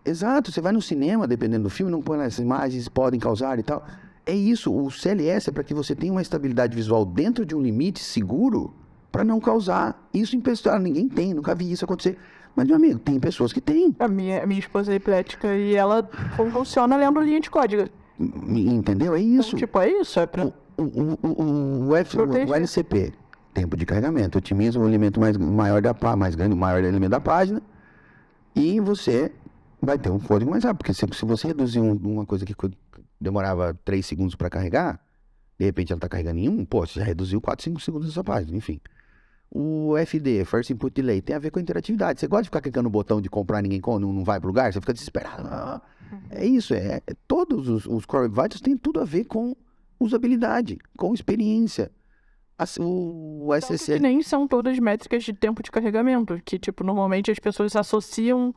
Exato. Você vai no cinema, dependendo do filme, não põe lá essas imagens, podem causar e tal. É isso, o CLS é para que você tenha uma estabilidade visual dentro de um limite seguro para não causar isso em pessoas. Ninguém tem, nunca vi isso acontecer. Mas, meu amigo, tem pessoas que têm. A minha esposa é epilética e ela funciona lendo linha de código. Entendeu? É isso. Então, tipo, é isso. É pra... o LCP, tempo de carregamento, otimiza o elemento maior elemento da página e você vai ter um código mais rápido. Porque se você reduzir uma coisa que demorava 3 segundos para carregar, de repente ela está carregando em 1, você já reduziu 4, 5 segundos da sua página, enfim. O FD, First Input Delay, tem a ver com a interatividade. Você gosta de ficar clicando no botão de comprar, ninguém não vai pro lugar, você fica desesperado. É isso, todos os Core Vitals têm tudo a ver com usabilidade, com experiência. o Tanto que SCC... nem são todas métricas de tempo de carregamento, que, tipo, normalmente as pessoas associam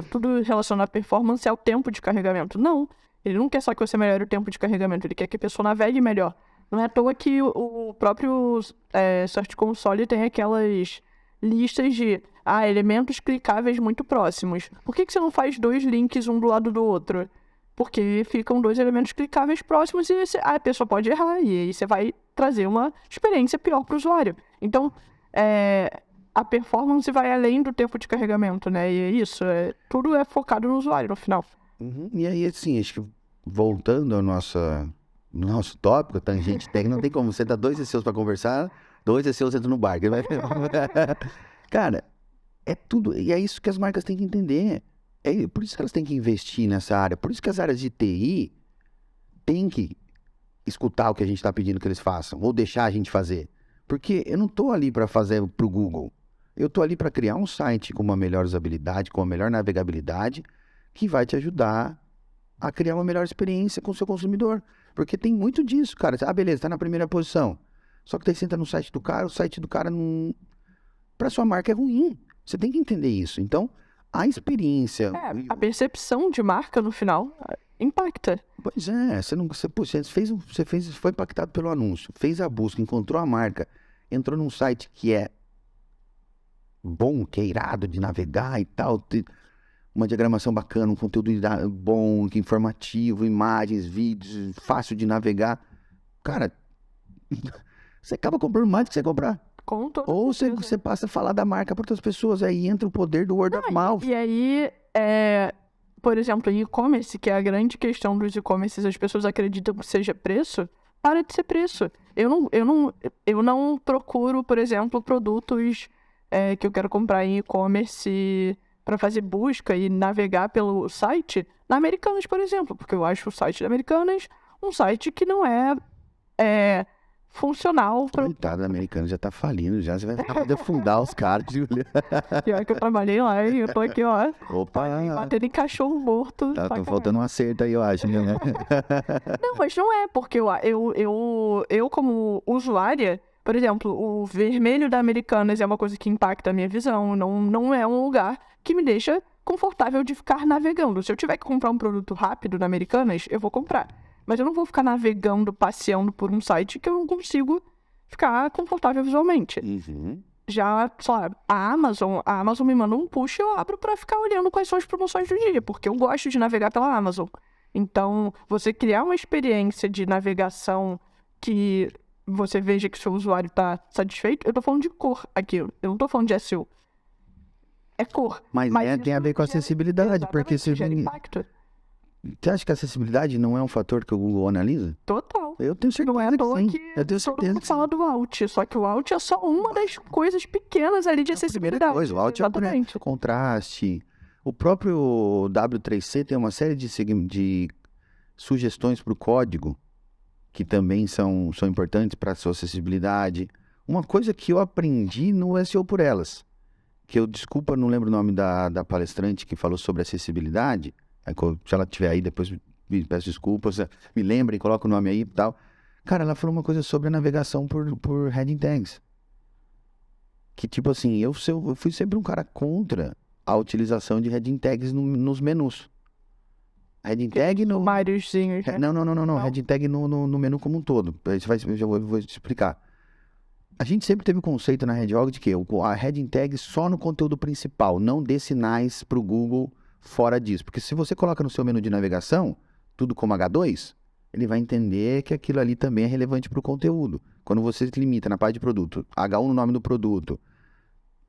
tudo relacionado à performance ao tempo de carregamento. Não, ele não quer só que você melhore o tempo de carregamento, ele quer que a pessoa navegue melhor. Não é à toa que o próprio Search Console tem aquelas listas de elementos clicáveis muito próximos. Por que você não faz 2 links um do lado do outro? Porque ficam 2 elementos clicáveis próximos e a pessoa pode errar. E aí você vai trazer uma experiência pior para o usuário. Então, a performance vai além do tempo de carregamento, né? E é isso. Tudo é focado no usuário no final. E aí, assim, acho que voltando ao nosso tópico, tangente técnica, não tem como. Você dá 2 SEOs para conversar, 2 SEOs entram no barco. Cara, é tudo. E é isso que as marcas têm que entender. Por isso que elas têm que investir nessa área. Por isso que as áreas de TI têm que escutar o que a gente está pedindo que eles façam, ou deixar a gente fazer. Porque eu não estou ali para fazer para o Google. Eu estou ali para criar um site com uma melhor usabilidade, com uma melhor navegabilidade, que vai te ajudar a criar uma melhor experiência com o seu consumidor. Porque tem muito disso, cara. Beleza, está na primeira posição. Só que daí você entra no site do cara, o site do cara não... para sua marca é ruim. Você tem que entender isso. Então, a experiência... a percepção de marca no final impacta. Pois é, você foi impactado pelo anúncio, fez a busca, encontrou a marca, entrou num site que é bom, que é irado de navegar e tal, uma diagramação bacana, um conteúdo bom, informativo, imagens, vídeos, fácil de navegar. Cara, você acaba comprando mais do que você comprar. Ou você passa a falar da marca para outras pessoas, aí entra o poder do word of mouth. E aí, por exemplo, e-commerce, que é a grande questão dos e-commerces, as pessoas acreditam que seja preço, para de ser preço. Eu não procuro, por exemplo, produtos que eu quero comprar em e-commerce para fazer busca e navegar pelo site na Americanas, por exemplo, porque eu acho o site da Americanas um site que não é funcional para... Coitado da Americanas, já tá falindo, já você vai poder fundar os caras, Julia. Pior que eu trabalhei lá e eu tô aqui, ó. Opa! Batendo em cachorro morto. Tá faltando um acerto aí, eu acho, né? Não, mas não é, porque eu como usuária, por exemplo, o vermelho da Americanas é uma coisa que impacta a minha visão, não é um lugar que me deixa confortável de ficar navegando. Se eu tiver que comprar um produto rápido na Americanas, eu vou comprar. Mas eu não vou ficar navegando, passeando por um site que eu não consigo ficar confortável visualmente. Uhum. Já, sei lá, a Amazon me manda um push e eu abro pra ficar olhando quais são as promoções do dia, porque eu gosto de navegar pela Amazon. Então, você criar uma experiência de navegação que você veja que o seu usuário tá satisfeito, eu tô falando de cor aqui, eu não tô falando de SEO. É cor. Mas tem a ver com acessibilidade, porque se gera impacto. Você acha que a acessibilidade não é um fator que o Google analisa? Total. Eu tenho certeza não é à toa que eu tenho todo certeza mundo fala do Alt, só que o Alt é só uma das coisas pequenas ali de acessibilidade. Primeira coisa, o Alt é o contraste. O próprio W3C tem uma série de sugestões para o código que também são importantes para a sua acessibilidade. Uma coisa que eu aprendi no SEO por Elas, que desculpa, não lembro o nome da palestrante que falou sobre acessibilidade. Se ela estiver aí, depois me peço desculpas, me lembrem, coloca o nome aí e tal. Cara, ela falou uma coisa sobre a navegação por heading tags. Que tipo assim, eu fui sempre um cara contra a utilização de heading tags nos menus. Heading tag no... Máriozinhos, né? Não. Heading tag no menu como um todo. Eu vou te explicar. A gente sempre teve o conceito na Redhog de que a heading tag só no conteúdo principal, não dê sinais para o Google fora disso. Porque se você coloca no seu menu de navegação, tudo como H2, ele vai entender que aquilo ali também é relevante para o conteúdo. Quando você se limita na parte de produto, H1 no nome do produto,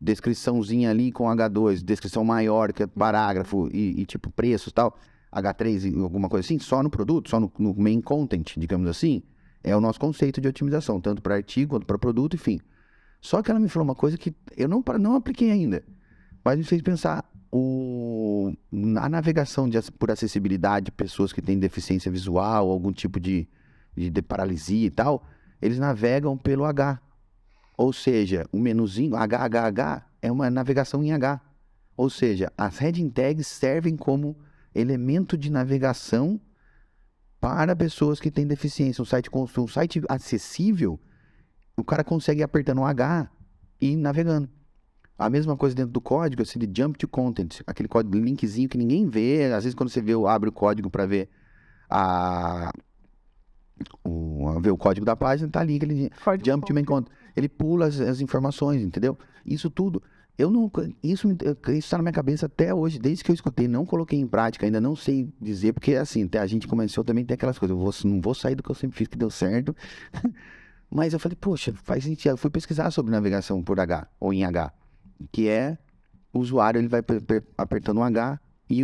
descriçãozinha ali com H2, descrição maior, que é parágrafo e tipo preços e tal, H3 e alguma coisa assim, só no produto, só no main content, digamos assim, é o nosso conceito de otimização, tanto para artigo quanto para produto, enfim. Só que ela me falou uma coisa que eu não apliquei ainda, mas me fez pensar a navegação por acessibilidade, pessoas que têm deficiência visual, algum tipo de paralisia e tal, eles navegam pelo H. Ou seja, o menuzinho HHH é uma navegação em H. Ou seja, as heading tags servem como elemento de navegação para pessoas que têm deficiência. Um site acessível, o cara consegue ir apertando um H e ir navegando. A mesma coisa dentro do código, esse de jump to content, aquele código, linkzinho que ninguém vê. Às vezes quando você vê, abre o código para ver ver o código da página, tá ali aquele jump to main content. Ele pula as informações, entendeu? Isso tudo, isso tá na minha cabeça até hoje, desde que eu escutei, não coloquei em prática, ainda não sei dizer, porque assim, a gente começou também, tem aquelas coisas, não vou sair do que eu sempre fiz, que deu certo. Mas eu falei, poxa, faz sentido. Eu fui pesquisar sobre navegação por H, ou em H, que é o usuário, ele vai apertando um H e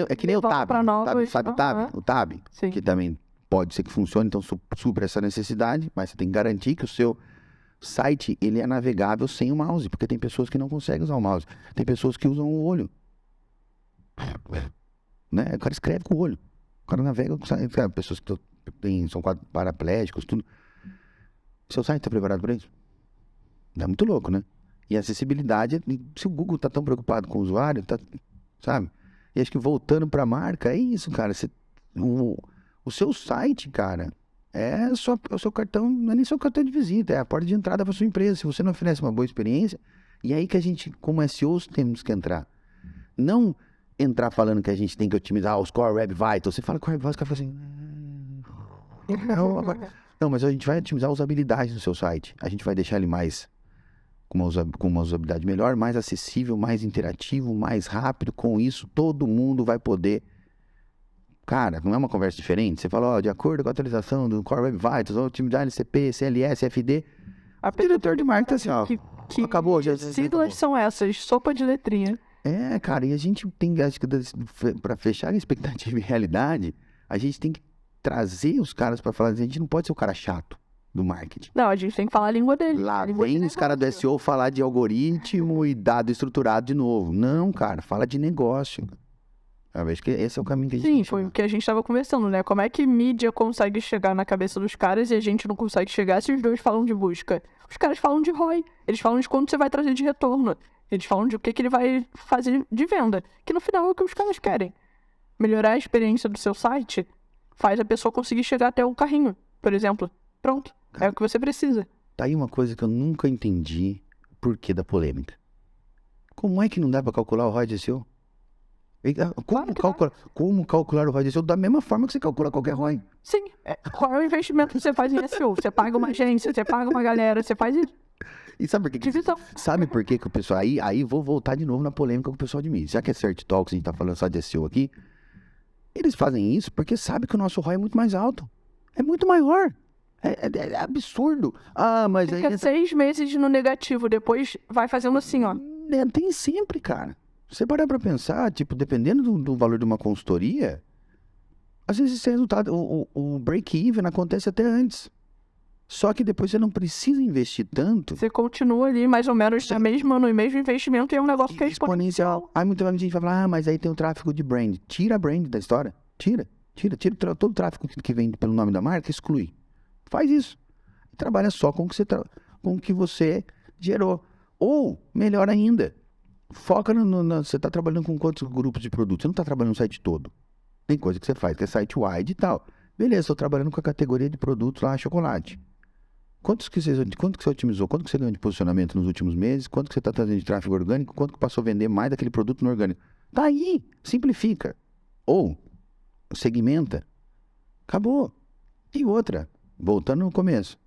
é que nem o Tab, sabe o Tab? O Tab, Sim. que também pode ser que funcione, então supra essa necessidade, mas você tem que garantir que o seu site, ele é navegável sem o mouse, porque tem pessoas que não conseguem usar o mouse, tem pessoas que usam o olho, né? O cara escreve com o olho, o cara navega com o site, pessoas que são paraplégicos, tudo. Seu site está preparado para isso? É muito louco, né? E a acessibilidade, se o Google tá tão preocupado com o usuário, sabe? E acho que voltando para a marca, é isso, cara. O seu site, cara, é o seu cartão, não é nem seu cartão de visita, é a porta de entrada para sua empresa. Se você não oferece uma boa experiência, e aí que a gente, como SEOs, temos que entrar. Não entrar falando que a gente tem que otimizar os Core Web Vitals. Você fala Core Web Vitals, o cara fala assim... Não, mas a gente vai otimizar a usabilidade do seu site. A gente vai deixar ele mais... com uma usabilidade melhor, mais acessível, mais interativo, mais rápido. Com isso, todo mundo vai poder... Cara, não é uma conversa diferente? Você fala, de acordo com a atualização do Core Web Vitals, otimizar LCP, CLS, FD... O diretor de marketing tá assim, acabou. Siglas são essas, sopa de letrinha. É, cara, e a gente tem, acho que para fechar a expectativa e realidade, a gente tem que trazer os caras para falar, a gente não pode ser o cara chato do marketing. Não, a gente tem que falar a língua dele. Lá vem os caras do SEO falar de algoritmo e dado estruturado de novo. Não, cara, fala de negócio. Eu acho que esse é o caminho que a gente Sim, foi o que a gente estava conversando, né? Como é que mídia consegue chegar na cabeça dos caras e a gente não consegue chegar se os dois falam de busca? Os caras falam de ROI, eles falam de quanto você vai trazer de retorno. Eles falam de o que ele vai fazer de venda, que no final é o que os caras querem. Melhorar a experiência do seu site faz a pessoa conseguir chegar até o carrinho, por exemplo. Pronto, é o que você precisa. Tá aí uma coisa que eu nunca entendi por que da polêmica. Como é que não dá para calcular o ROI de SEO? Como calcular o ROI de SEO da mesma forma que você calcula qualquer ROI? Sim, qual é o investimento que você faz em SEO? Você paga uma agência, você paga uma galera, você faz... E sabe por que divisão. Sabe por que o pessoal... Aí vou voltar de novo na polêmica com o pessoal de mídia. Já que é Search Talks, a gente tá falando só de SEO aqui. Eles fazem isso porque sabem que o nosso ROI é muito mais alto. É muito maior. É absurdo. Mas Fica aí... 6 meses no negativo, depois vai fazendo assim, ó. Tem sempre, cara. Você parar pra pensar, tipo, dependendo do valor de uma consultoria, às vezes esse resultado, o break-even acontece até antes. Só que depois você não precisa investir tanto. Você continua ali mais ou menos no mesmo investimento e é um negócio que é exponencial. Aí muita gente vai falar, mas aí tem o tráfego de brand. Tira a brand da história. Tira todo o tráfego que vem pelo nome da marca, exclui. Faz isso. E trabalha só com o que você gerou. Ou, melhor ainda, foca você está trabalhando com quantos grupos de produtos? Você não está trabalhando no site todo. Tem coisa que você faz, que é site wide e tal. Beleza, estou trabalhando com a categoria de produtos lá, chocolate. Quanto que você otimizou? Quanto que você ganhou de posicionamento nos últimos meses? Quanto que você está trazendo de tráfego orgânico? Quanto que passou a vender mais daquele produto no orgânico? Tá aí, simplifica. Ou, segmenta. Acabou. E outra, voltando no começo.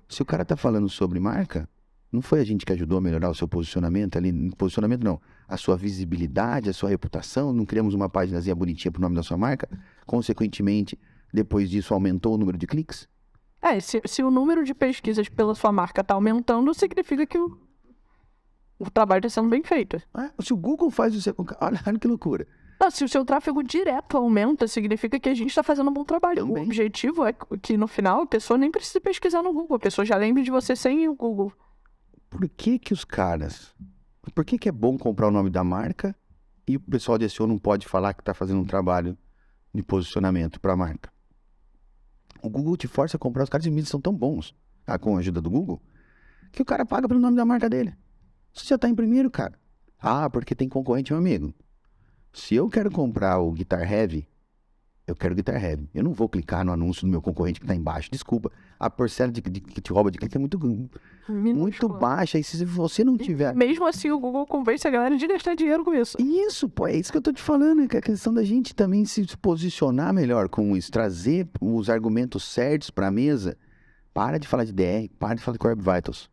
Se o cara tá falando sobre marca, não foi a gente que ajudou a melhorar o seu posicionamento ali? Posicionamento não. A sua visibilidade, a sua reputação. Não criamos uma páginazinha bonitinha pro nome da sua marca? Consequentemente, depois disso, aumentou o número de cliques? Se o número de pesquisas pela sua marca está aumentando, significa que o trabalho está sendo bem feito. Se o Google faz o seu... Olha que loucura. Não, se o seu tráfego direto aumenta, significa que a gente está fazendo um bom trabalho. Também. O objetivo é que, no final, a pessoa nem precisa pesquisar no Google. A pessoa já lembre de você sem o Google. Por que os caras... Por que é bom comprar o nome da marca e o pessoal de SEO não pode falar que está fazendo um trabalho de posicionamento para a marca? O Google te força a comprar, os caras de mídia são tão bons, com a ajuda do Google, que o cara paga pelo nome da marca dele. Você já tá em primeiro, cara. Porque tem concorrente, meu amigo. Se eu quero comprar o Guitar Heavy, eu quero GuitarHead. Eu não vou clicar no anúncio do meu concorrente que está embaixo. Desculpa, a parcela que te rouba de clique é muito Minúscula. baixa. E se você não tiver... Mesmo assim, o Google convence a galera de gastar dinheiro com isso. Isso, pô, é isso que eu tô te falando, que é a questão da gente também se posicionar melhor com isso, trazer os argumentos certos para a mesa. Para de falar de DR, para de falar de Core Vitals.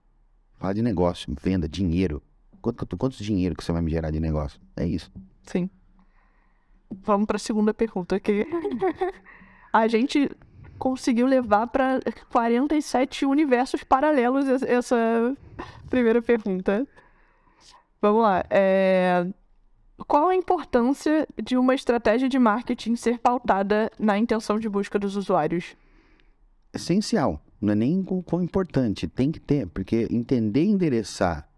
Fala de negócio, venda, dinheiro. Quanto dinheiro que você vai me gerar de negócio? É isso. Sim. Vamos para a segunda pergunta, que a gente conseguiu levar para 47 universos paralelos essa primeira pergunta. Vamos lá. Qual a importância de uma estratégia de marketing ser pautada na intenção de busca dos usuários? Essencial, não é nem quão importante, tem que ter, porque entender e endereçar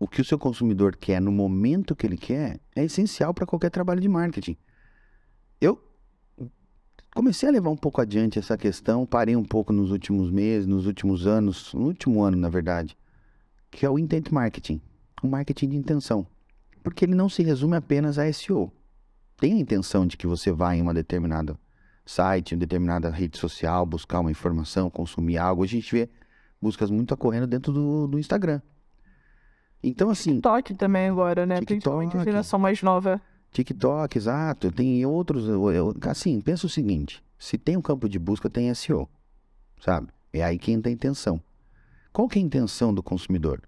o que o seu consumidor quer no momento que ele quer é essencial para qualquer trabalho de marketing. Eu comecei a levar um pouco adiante essa questão, parei um pouco nos últimos meses, nos últimos anos, no último ano, na verdade, que é o intent marketing, o marketing de intenção. Porque ele não se resume apenas a SEO. Tem a intenção de que você vá em uma determinada site, em uma determinada rede social, buscar uma informação, consumir algo. A gente vê buscas muito ocorrendo dentro do Instagram. Então, assim... TikTok também agora, né? Principalmente a geração mais nova. TikTok, exato. Tem outros... Assim, pensa o seguinte. Se tem um campo de busca, tem SEO. Sabe? É aí que entra a intenção. Qual que é a intenção do consumidor?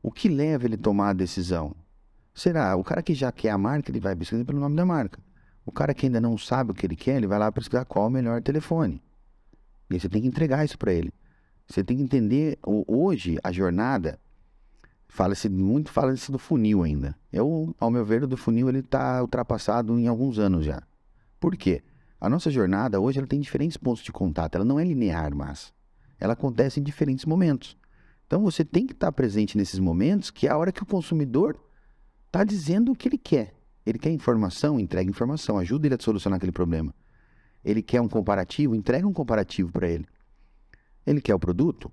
O que leva ele a tomar a decisão? Será? O cara que já quer a marca, ele vai pesquisar pelo nome da marca. O cara que ainda não sabe o que ele quer, ele vai lá pesquisar qual é o melhor telefone. E aí você tem que entregar isso para ele. Você tem que entender... Hoje, a jornada... Fala-se do funil ainda. Ao meu ver, o do funil ele está ultrapassado em alguns anos já. Por quê? A nossa jornada hoje ela tem diferentes pontos de contato. Ela não é linear, mas ela acontece em diferentes momentos. Então você tem que estar presente nesses momentos, que é a hora que o consumidor está dizendo o que ele quer. Ele quer informação, entrega informação, ajuda ele a solucionar aquele problema. Ele quer um comparativo, entrega um comparativo para ele. Ele quer o produto,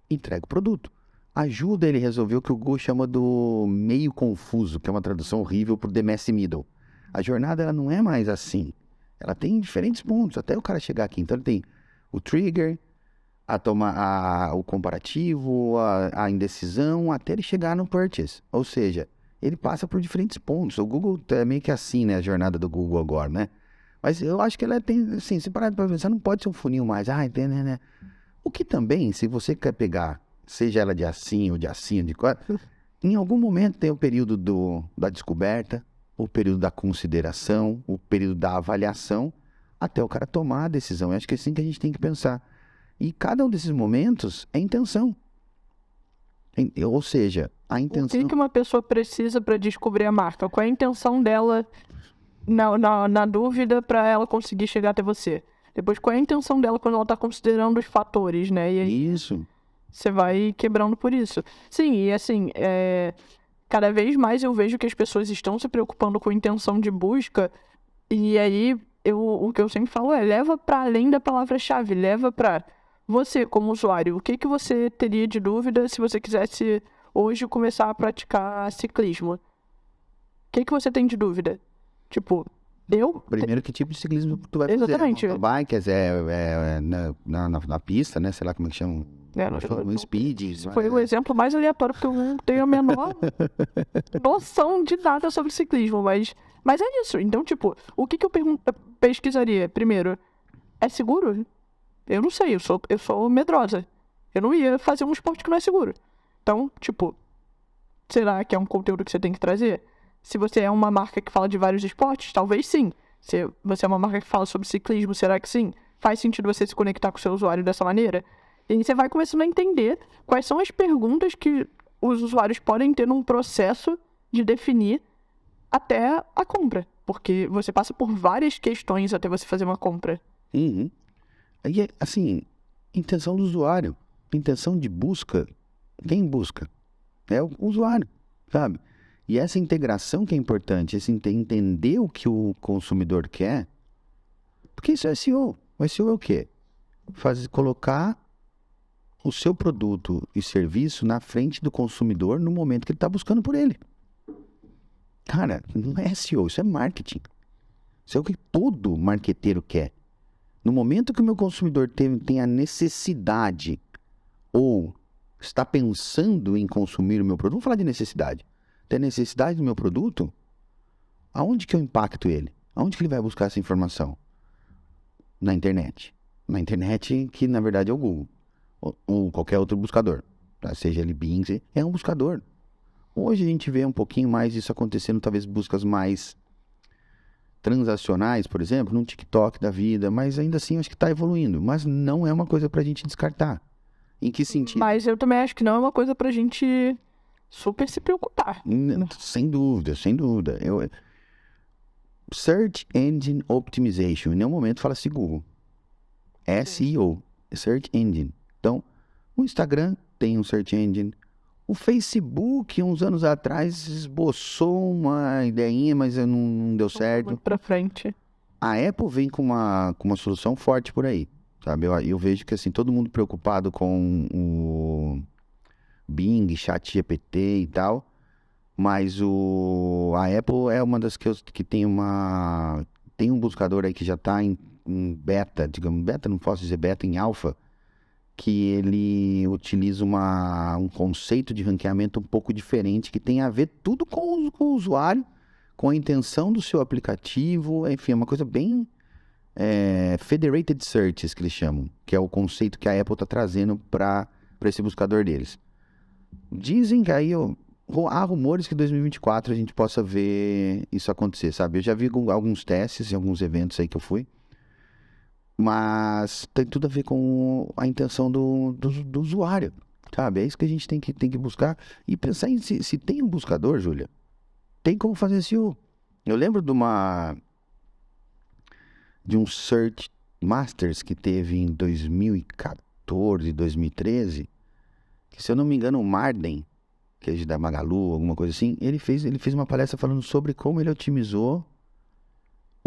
entrega o produto. Ajuda ele a resolver o que o Google chama do meio confuso, que é uma tradução horrível para o the messy middle. A jornada ela não é mais assim. Ela tem diferentes pontos, até o cara chegar aqui. Então ele tem o trigger, o comparativo, a indecisão, até ele chegar no purchase. Ou seja, ele passa por diferentes pontos. O Google é meio que assim, né? A jornada do Google agora, né? Mas eu acho que ela tem, assim, se parar para pensar, não pode ser um funil mais. Entende, né? O que também, se você quer pegar, seja ela de assim ou de assim, em algum momento tem o período da descoberta, o período da consideração, o período da avaliação, até o cara tomar a decisão. Eu acho que é assim que a gente tem que pensar. E cada um desses momentos é intenção. Ou seja, a intenção... O que uma pessoa precisa para descobrir a marca? Qual é a intenção dela na dúvida para ela conseguir chegar até você? Depois, qual é a intenção dela quando ela está considerando os fatores, né? E aí, Isso. você vai quebrando por isso. Sim, e assim, cada vez mais eu vejo que as pessoas estão se preocupando com intenção de busca. E aí, o que eu sempre falo leva para além da palavra-chave. Leva para você, como usuário. O que você teria de dúvida se você quisesse hoje começar a praticar ciclismo? O que você tem de dúvida? Tipo... Primeiro, que tipo de ciclismo tu vai fazer? Exatamente. Bikes, na pista, né? Sei lá como é que chama. Speed. Foi o exemplo mais aleatório, porque eu não tenho a menor noção de nada sobre ciclismo, mas é isso. Então, tipo, o que eu pesquisaria? Primeiro, é seguro? Eu não sei, eu sou medrosa. Eu não ia fazer um esporte que não é seguro. Então, tipo, será que é um conteúdo que você tem que trazer? Se você é uma marca que fala de vários esportes, talvez sim. Se você é uma marca que fala sobre ciclismo, será que sim? Faz sentido você se conectar com o seu usuário dessa maneira? E aí você vai começando a entender quais são as perguntas que os usuários podem ter num processo de definir até a compra. Porque você passa por várias questões até você fazer uma compra. Uhum. E, assim, intenção do usuário. Intenção de busca. Quem busca? É o usuário, sabe? E essa integração que é importante, esse entender o que o consumidor quer, porque isso é SEO. O SEO é o quê? Colocar o seu produto e serviço na frente do consumidor no momento que ele está buscando por ele. Cara, não é SEO, isso é marketing. Isso é o que todo marqueteiro quer. No momento que o meu consumidor tem a necessidade ou está pensando em consumir o meu produto, vamos falar de necessidade. Tem necessidade do meu produto, aonde que eu impacto ele? Aonde que ele vai buscar essa informação? Na internet. Na internet, que na verdade é o Google. Ou qualquer outro buscador. Tá? Seja ele Bing, é um buscador. Hoje a gente vê um pouquinho mais isso acontecendo, talvez buscas mais transacionais, por exemplo, num TikTok da vida, mas ainda assim eu acho que está evoluindo. Mas não é uma coisa para a gente descartar. Em que sentido? Mas eu também acho que não é uma coisa pra gente super se preocupar. Sem dúvida, sem dúvida. Search Engine Optimization. Em nenhum momento fala-se Google. SEO, Search Engine. Então, o Instagram tem um Search Engine. O Facebook, uns anos atrás, esboçou uma ideinha, mas não deu certo. Muito pra frente. A Apple vem com uma solução forte por aí, sabe? Eu vejo que, assim, todo mundo preocupado com o Bing, ChatGPT e tal, mas a Apple é uma das que tem um buscador aí que já está em beta, digamos, beta, não posso dizer beta, em alfa, que ele utiliza um conceito de ranqueamento um pouco diferente, que tem a ver tudo com o usuário, com a intenção do seu aplicativo, enfim, é uma coisa bem federated searches, que eles chamam, que é o conceito que a Apple está trazendo para esse buscador deles. Dizem que aí há rumores que em 2024 a gente possa ver isso acontecer, sabe? Eu já vi alguns testes em alguns eventos aí que eu fui, mas tem tudo a ver com a intenção do usuário, sabe? É isso que a gente tem que buscar e pensar em se tem um buscador, Júlia, tem como fazer SEO. Eu lembro de um Search Masters que teve em 2014, 2013, que, se eu não me engano, o Marden, que é da Magalu, alguma coisa assim, ele fez uma palestra falando sobre como ele otimizou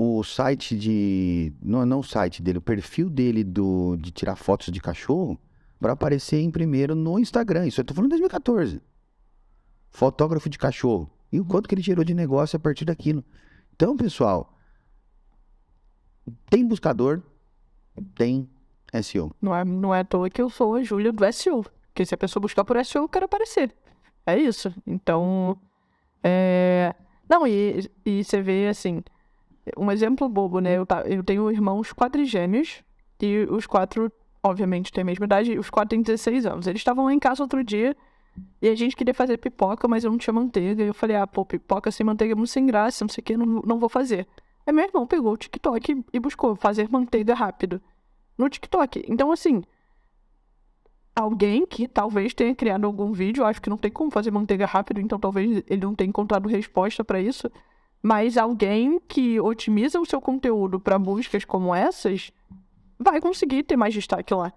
o site não o site dele, o perfil dele de tirar fotos de cachorro para aparecer em primeiro no Instagram. Isso eu tô falando em 2014. Fotógrafo de cachorro. E o quanto que ele gerou de negócio a partir daquilo. Então, pessoal, tem buscador, tem SEO. Não é à toa que eu sou a Júlia do SEO. Porque se a pessoa buscar por SEO, eu quero aparecer. É isso. Então, Não, e você vê, assim, um exemplo bobo, né? Eu tenho irmãos quadrigêmeos e os quatro, obviamente, têm a mesma idade, e os quatro têm 16 anos. Eles estavam lá em casa outro dia e a gente queria fazer pipoca, mas eu não tinha manteiga. E eu falei, pipoca sem manteiga é muito sem graça, não sei o que, não vou fazer. Aí meu irmão pegou o TikTok e buscou fazer manteiga rápido no TikTok. Então, assim, alguém que talvez tenha criado algum vídeo, acho que não tem como fazer manteiga rápido, então talvez ele não tenha encontrado resposta para isso, mas alguém que otimiza o seu conteúdo para buscas como essas vai conseguir ter mais destaque lá.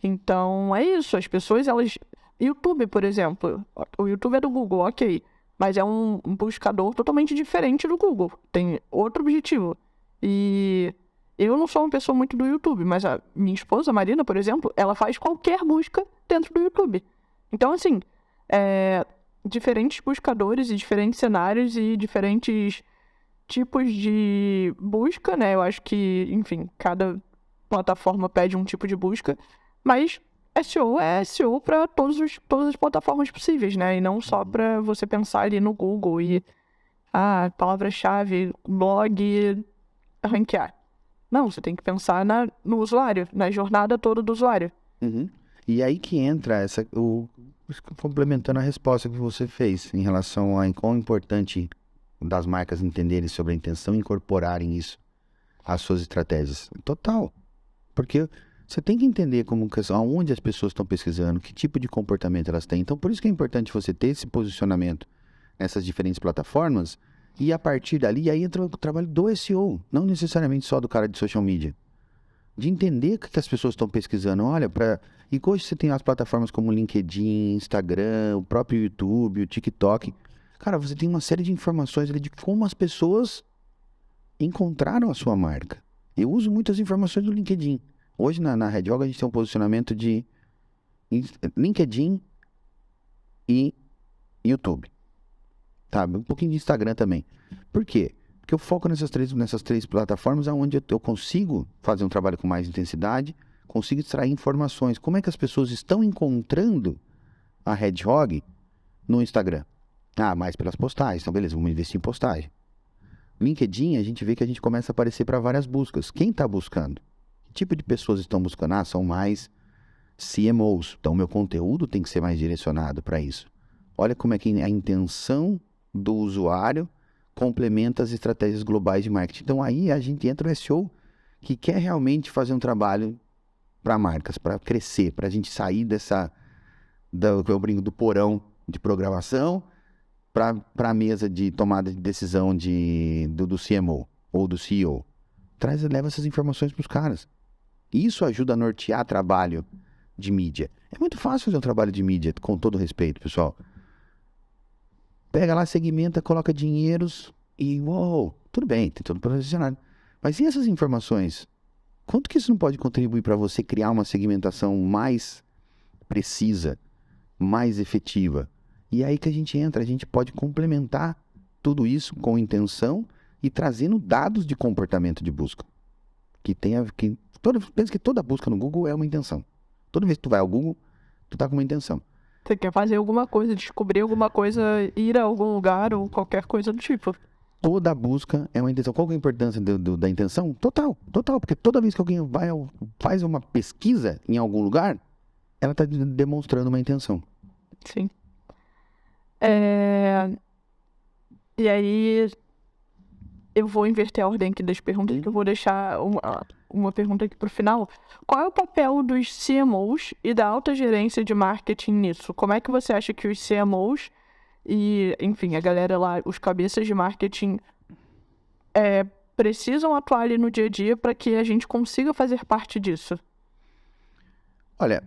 Então é isso, as pessoas, elas... YouTube, por exemplo, o YouTube é do Google, ok, mas é um buscador totalmente diferente do Google, tem outro objetivo. E eu não sou uma pessoa muito do YouTube, mas a minha esposa, Marina, por exemplo, ela faz qualquer busca dentro do YouTube. Então, assim, diferentes buscadores e diferentes cenários e diferentes tipos de busca, né? Eu acho que, enfim, cada plataforma pede um tipo de busca, mas SEO é SEO para todas as plataformas possíveis, né? E não só para você pensar ali no Google e palavra-chave, blog, ranquear. Não, você tem que pensar no usuário, na jornada toda do usuário. Uhum. E aí que entra complementando a resposta que você fez em relação a quão importante das marcas entenderem sobre a intenção e incorporarem isso às suas estratégias. Total. Porque você tem que entender aonde as pessoas estão pesquisando, que tipo de comportamento elas têm. Então, por isso que é importante você ter esse posicionamento nessas diferentes plataformas. E a partir dali, aí entra o trabalho do SEO, não necessariamente só do cara de social media. De entender o que as pessoas estão pesquisando. Olha, e hoje você tem as plataformas como o LinkedIn, Instagram, o próprio YouTube, o TikTok. Cara, você tem uma série de informações ali de como as pessoas encontraram a sua marca. Eu uso muitas informações do LinkedIn. Hoje na Red Hog a gente tem um posicionamento de LinkedIn e YouTube. Tá? Um pouquinho de Instagram também. Por quê? Porque eu foco nessas três plataformas onde eu consigo fazer um trabalho com mais intensidade, consigo extrair informações. Como é que as pessoas estão encontrando a Hedgehog no Instagram? Ah, mais pelas postagens. Então, beleza, vamos investir em postagem. LinkedIn, a gente vê que a gente começa a aparecer para várias buscas. Quem está buscando? Que tipo de pessoas estão buscando? Ah, são mais CMOs. Então, meu conteúdo tem que ser mais direcionado para isso. Olha como é que a intenção do usuário complementa as estratégias globais de marketing. Então, aí a gente entra no SEO que quer realmente fazer um trabalho para marcas, para crescer, para a gente sair eu brinco, do porão de programação para a mesa de tomada de decisão do CMO ou do CEO. Leva essas informações para os caras. Isso ajuda a nortear trabalho de mídia. É muito fácil fazer um trabalho de mídia, com todo respeito, pessoal. Pega lá, segmenta, coloca dinheiros e uou, tudo bem, tem tudo posicionado. Mas e essas informações? Quanto que isso não pode contribuir para você criar uma segmentação mais precisa, mais efetiva? E é aí que a gente pode complementar tudo isso com intenção e trazendo dados de comportamento de busca. Pensa que toda busca no Google é uma intenção. Toda vez que tu vai ao Google, tu tá com uma intenção. Você quer fazer alguma coisa, descobrir alguma coisa, ir a algum lugar ou qualquer coisa do tipo. Toda busca é uma intenção. Qual que é a importância da intenção? Total. Porque toda vez que alguém faz uma pesquisa em algum lugar, ela está demonstrando uma intenção. Sim. E aí, eu vou inverter a ordem aqui das perguntas, que eu vou deixar uma pergunta aqui pro final. Qual é o papel dos CMOs e da alta gerência de marketing nisso? Como é que você acha que os CMOs e, enfim, a galera lá, os cabeças de marketing, precisam atuar ali no dia a dia para que a gente consiga fazer parte disso? Olha,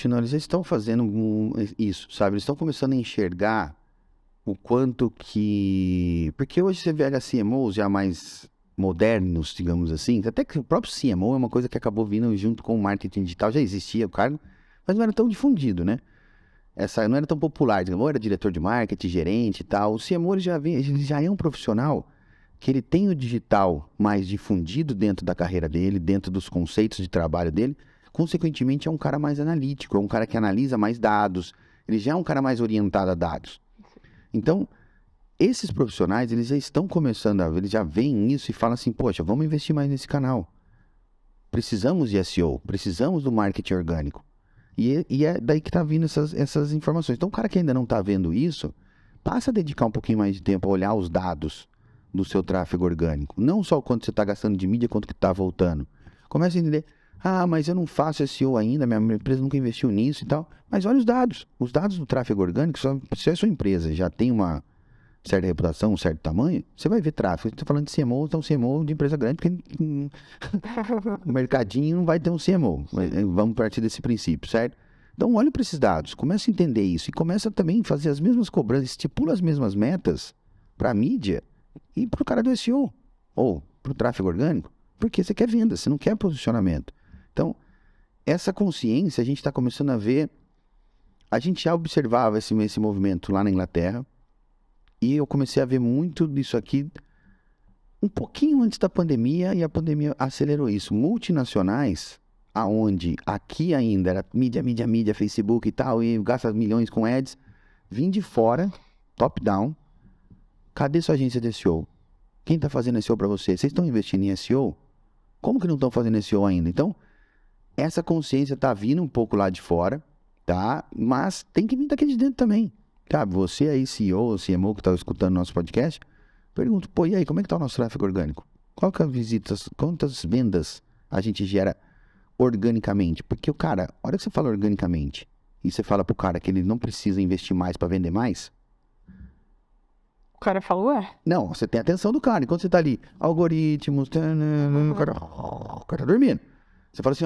não, eles já estão fazendo isso, sabe? Eles estão começando a enxergar o quanto que... Porque hoje você vê CMOs já mais modernos, digamos assim, até que o próprio CMO é uma coisa que acabou vindo junto com o marketing digital, já existia o cargo, mas não era tão difundido, né? Não era tão popular, digamos, ou era diretor de marketing, gerente e tal. O CMO ele já é um profissional que ele tem o digital mais difundido dentro da carreira dele, dentro dos conceitos de trabalho dele, consequentemente é um cara mais analítico, é um cara que analisa mais dados, ele já é um cara mais orientado a dados. Então, esses profissionais, eles já estão começando eles já veem isso e falam assim, poxa, vamos investir mais nesse canal. Precisamos de SEO, precisamos do marketing orgânico. E é daí que está vindo essas informações. Então, o cara que ainda não está vendo isso, passa a dedicar um pouquinho mais de tempo a olhar os dados do seu tráfego orgânico. Não só o quanto você está gastando de mídia, quanto que está voltando. Começa a entender, mas eu não faço SEO ainda, minha empresa nunca investiu nisso e tal. Mas olha os dados. Os dados do tráfego orgânico, se a sua empresa já tem uma certa reputação, um certo tamanho, você vai ver tráfego. Estou falando de CMO, então CMO de empresa grande, porque o mercadinho não vai ter um CMO. Vamos partir desse princípio, certo? Então, olha para esses dados, começa a entender isso e começa também a fazer as mesmas cobranças, estipula as mesmas metas para a mídia e para o cara do SEO ou para o tráfego orgânico, porque você quer venda, você não quer posicionamento. Então, essa consciência a gente está começando a ver, a gente já observava esse movimento lá na Inglaterra, e eu comecei a ver muito disso aqui um pouquinho antes da pandemia, e a pandemia acelerou isso. Multinacionais, aonde aqui ainda era mídia, Facebook e tal, e gasta milhões com ads, vim de fora, top-down, cadê sua agência de SEO? Quem está fazendo SEO para você? Vocês estão investindo em SEO? Como que não estão fazendo SEO ainda? Então, essa consciência está vindo um pouco lá de fora, tá? Mas tem que vir daqui de dentro também. Sabe, você aí, CEO ou CMO que está escutando nosso podcast, pergunta, e aí, como é que está o nosso tráfego orgânico? Quantas vendas a gente gera organicamente? Porque a hora que você fala organicamente, e você fala pro cara que ele não precisa investir mais para vender mais, o cara falou, não, você tem a atenção do cara, enquanto você tá ali, algoritmos, o cara tá dormindo. Você fala assim,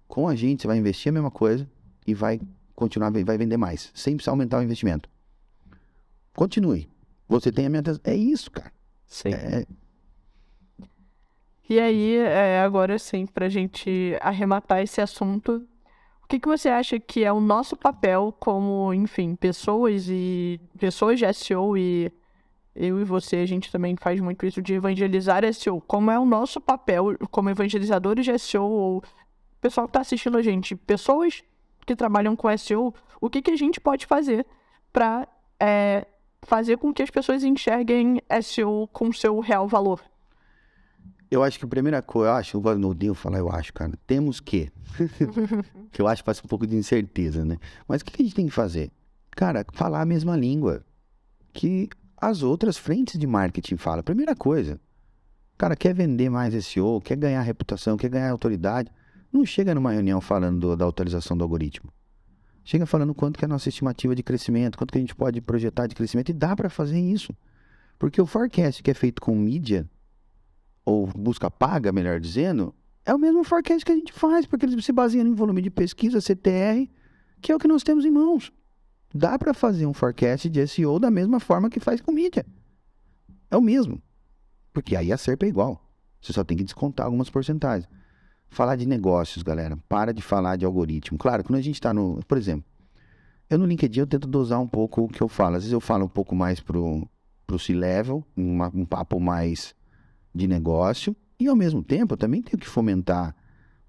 com a gente você vai investir a mesma coisa e vai continuar, vai vender mais, sem precisar aumentar o investimento. Continue. Você tem a minha atenção. É isso, cara. Sim. E aí, agora sim, pra gente arrematar esse assunto, o que você acha que é o nosso papel como, enfim, pessoas de SEO e eu e você, a gente também faz muito isso de evangelizar SEO. Como é o nosso papel como evangelizadores de SEO, ou pessoal que está assistindo a gente, pessoas que trabalham com SEO, o que a gente pode fazer para fazer com que as pessoas enxerguem SEO com seu real valor? Eu acho que a primeira coisa, eu odeio falar eu acho, cara, temos que eu acho que faz um pouco de incerteza, né? Mas o que a gente tem que fazer? Cara, falar a mesma língua que as outras frentes de marketing falam. Primeira coisa, cara, quer vender mais SEO, quer ganhar reputação, quer ganhar autoridade, não chega numa reunião falando da atualização do algoritmo. Chega falando quanto que é a nossa estimativa de crescimento, quanto que a gente pode projetar de crescimento, e dá para fazer isso. Porque o forecast que é feito com mídia, ou busca paga, melhor dizendo, é o mesmo forecast que a gente faz, porque eles se baseiam em volume de pesquisa, CTR, que é o que nós temos em mãos. Dá para fazer um forecast de SEO da mesma forma que faz com mídia. É o mesmo. Porque aí a SERP é igual. Você só tem que descontar algumas porcentagens. Falar de negócios, galera. Para de falar de algoritmo. Claro, quando a gente está no... Por exemplo, eu no LinkedIn eu tento dosar um pouco o que eu falo. Às vezes eu falo um pouco mais pro C-Level, um papo mais de negócio. E ao mesmo tempo eu também tenho que fomentar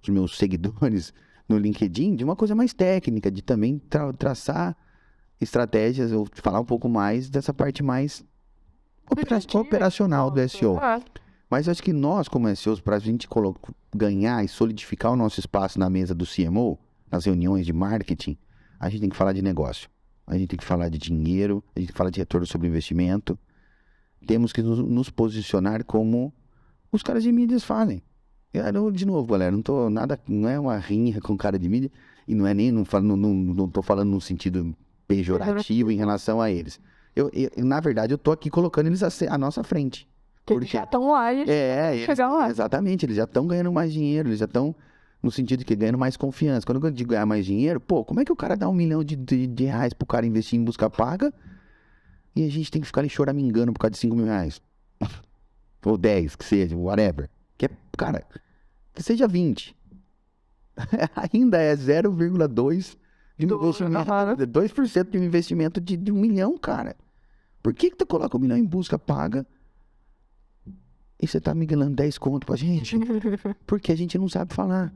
os meus seguidores no LinkedIn de uma coisa mais técnica, de também traçar estratégias, ou falar um pouco mais dessa parte mais operacional do SEO. Mas acho que nós, como SEOs, para a gente ganhar e solidificar o nosso espaço na mesa do CMO, nas reuniões de marketing, a gente tem que falar de negócio. A gente tem que falar de dinheiro, a gente tem que falar de retorno sobre investimento. Temos que nos posicionar como os caras de mídias fazem. De novo, galera, não é uma rinha com cara de mídia, e não é nem, não tô falando num sentido pejorativo em relação a eles. Na verdade, eu tô aqui colocando eles à nossa frente. Porque eles já estão lá e chegar lá. Exatamente, eles já estão ganhando mais dinheiro, eles já estão no sentido de que ganhando mais confiança. Quando eu digo ganhar mais dinheiro, como é que o cara dá R$1 milhão de reais pro cara investir em busca paga e a gente tem que ficar ali choramingando por causa de R$5 mil? Ou 10, que seja, whatever. Cara, que seja 20. Ainda é 0,2 de um investimento, 2% de um investimento de R$1 milhão, cara. Por que tu coloca R$1 milhão em busca paga e você tá miguelando 10 conto pra gente? Porque a gente não sabe falar.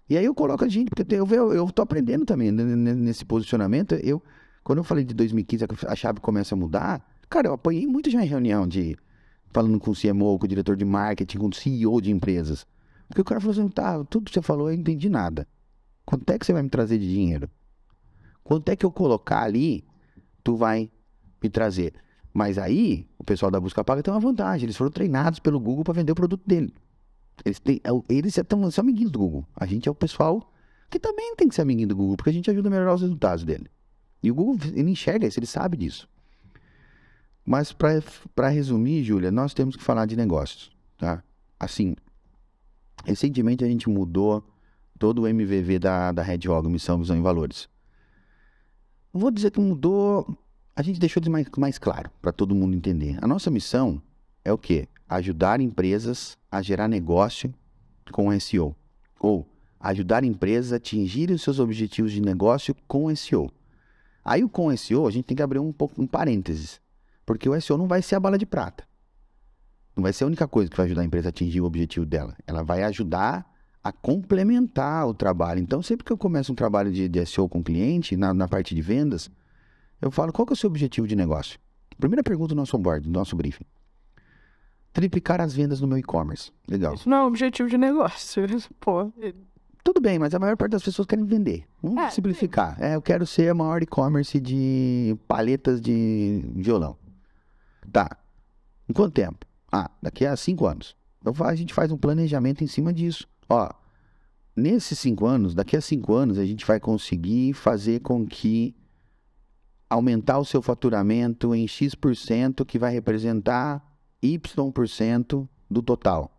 E aí eu coloco a gente, porque eu tô aprendendo também nesse posicionamento. Quando eu falei de 2015, a chave começa a mudar, cara, eu apanhei muito já em reunião falando com o CMO, com o diretor de marketing, com o CEO de empresas. Porque o cara falou assim, tudo que você falou eu não entendi nada. Quanto é que você vai me trazer de dinheiro? Quanto é que eu colocar ali, tu vai me trazer? Mas aí, o pessoal da busca paga tem uma vantagem. Eles foram treinados pelo Google para vender o produto dele. Eles são amiguinhos do Google. A gente é o pessoal que também tem que ser amiguinho do Google, porque a gente ajuda a melhorar os resultados dele. E o Google, ele enxerga isso, ele sabe disso. Mas para resumir, Júlia, nós temos que falar de negócios, tá? Assim, recentemente a gente mudou todo o MVV da Hedgehog, Missão, Visão e Valores. Não vou dizer que mudou, a gente deixou de mais claro, para todo mundo entender. A nossa missão é o quê? Ajudar empresas a gerar negócio com SEO. Ou ajudar empresas a atingirem os seus objetivos de negócio com SEO. Aí o com SEO, a gente tem que abrir um parênteses. Porque o SEO não vai ser a bala de prata. Não vai ser a única coisa que vai ajudar a empresa a atingir o objetivo dela. Ela vai ajudar a complementar o trabalho. Então, sempre que eu começo um trabalho de SEO com o cliente, na parte de vendas, eu falo, qual que é o seu objetivo de negócio? Primeira pergunta do nosso onboard, do nosso briefing. Triplicar as vendas no meu e-commerce. Legal. Isso não é objetivo de negócio. Pô. Tudo bem, mas a maior parte das pessoas querem vender. Vamos simplificar. Eu quero ser a maior e-commerce de palhetas de violão. Tá. Em quanto tempo? Daqui a 5 anos. Então a gente faz um planejamento em cima disso. Nesses 5 anos, daqui a 5 anos, a gente vai conseguir fazer com que aumentar o seu faturamento em X%, que vai representar Y% do total.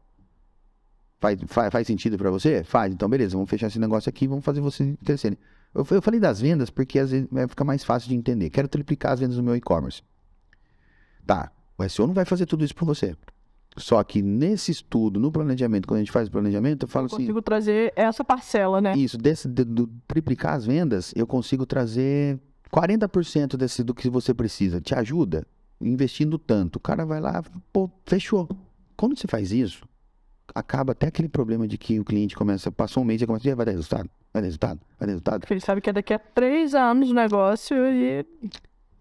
Faz sentido para você? Faz. Então, beleza, vamos fechar esse negócio aqui e vamos fazer você crescer. Eu falei das vendas porque às vezes vai ficar mais fácil de entender. Quero triplicar as vendas no meu e-commerce. Tá, o SEO não vai fazer tudo isso para você. Só que nesse estudo, no planejamento, quando a gente faz o planejamento, eu falo assim... Eu consigo trazer essa parcela, né? Isso, do triplicar as vendas, eu consigo trazer 40% do que você precisa. Te ajuda? investindo tanto. O cara vai lá, pô, fechou. Quando você faz isso, acaba até aquele problema de que o cliente passou um mês e começa, vai dar resultado, vai dar resultado, vai dar resultado. Porque ele sabe que é daqui a 3 anos o negócio e...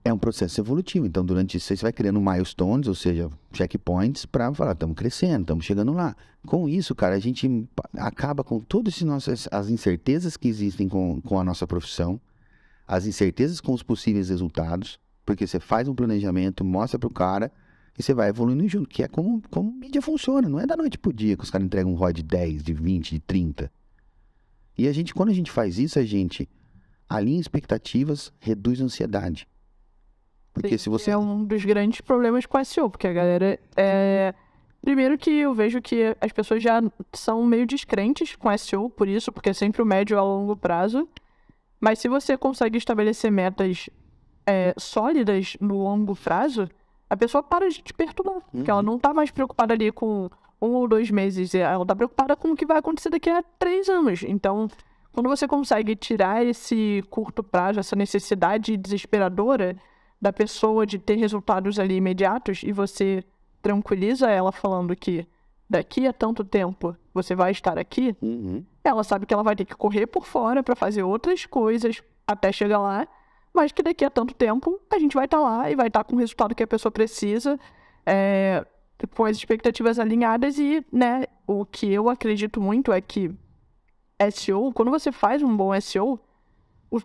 É um processo evolutivo. Então, durante isso, você vai criando milestones, ou seja, checkpoints, para falar, estamos crescendo, estamos chegando lá. Com isso, cara, a gente acaba com todas as incertezas que existem com a nossa profissão, as incertezas com os possíveis resultados, porque você faz um planejamento, mostra para o cara e você vai evoluindo junto, que é como mídia funciona. Não é da noite pro dia que os caras entregam um ROI de 10, de 20, de 30. E quando a gente faz isso, a gente alinha expectativas, reduz a ansiedade. Porque se você... É um dos grandes problemas com SEO, porque a galera primeiro que eu vejo que as pessoas já são meio descrentes com SEO, por isso, porque é sempre o médio a longo prazo. Mas se você consegue estabelecer metas sólidas no longo prazo, a pessoa para de te perturbar. Porque ela não tá mais preocupada ali com 1 ou 2 meses, ela tá preocupada com o que vai acontecer daqui a 3 anos. Então, quando você consegue tirar esse curto prazo, essa necessidade desesperadora da pessoa de ter resultados ali imediatos e você tranquiliza ela falando que daqui a tanto tempo você vai estar aqui, ela sabe que ela vai ter que correr por fora para fazer outras coisas até chegar lá, mas que daqui a tanto tempo a gente vai estar lá e vai estar com o resultado que a pessoa precisa, com as expectativas alinhadas e, né, o que eu acredito muito é que SEO, quando você faz um bom SEO,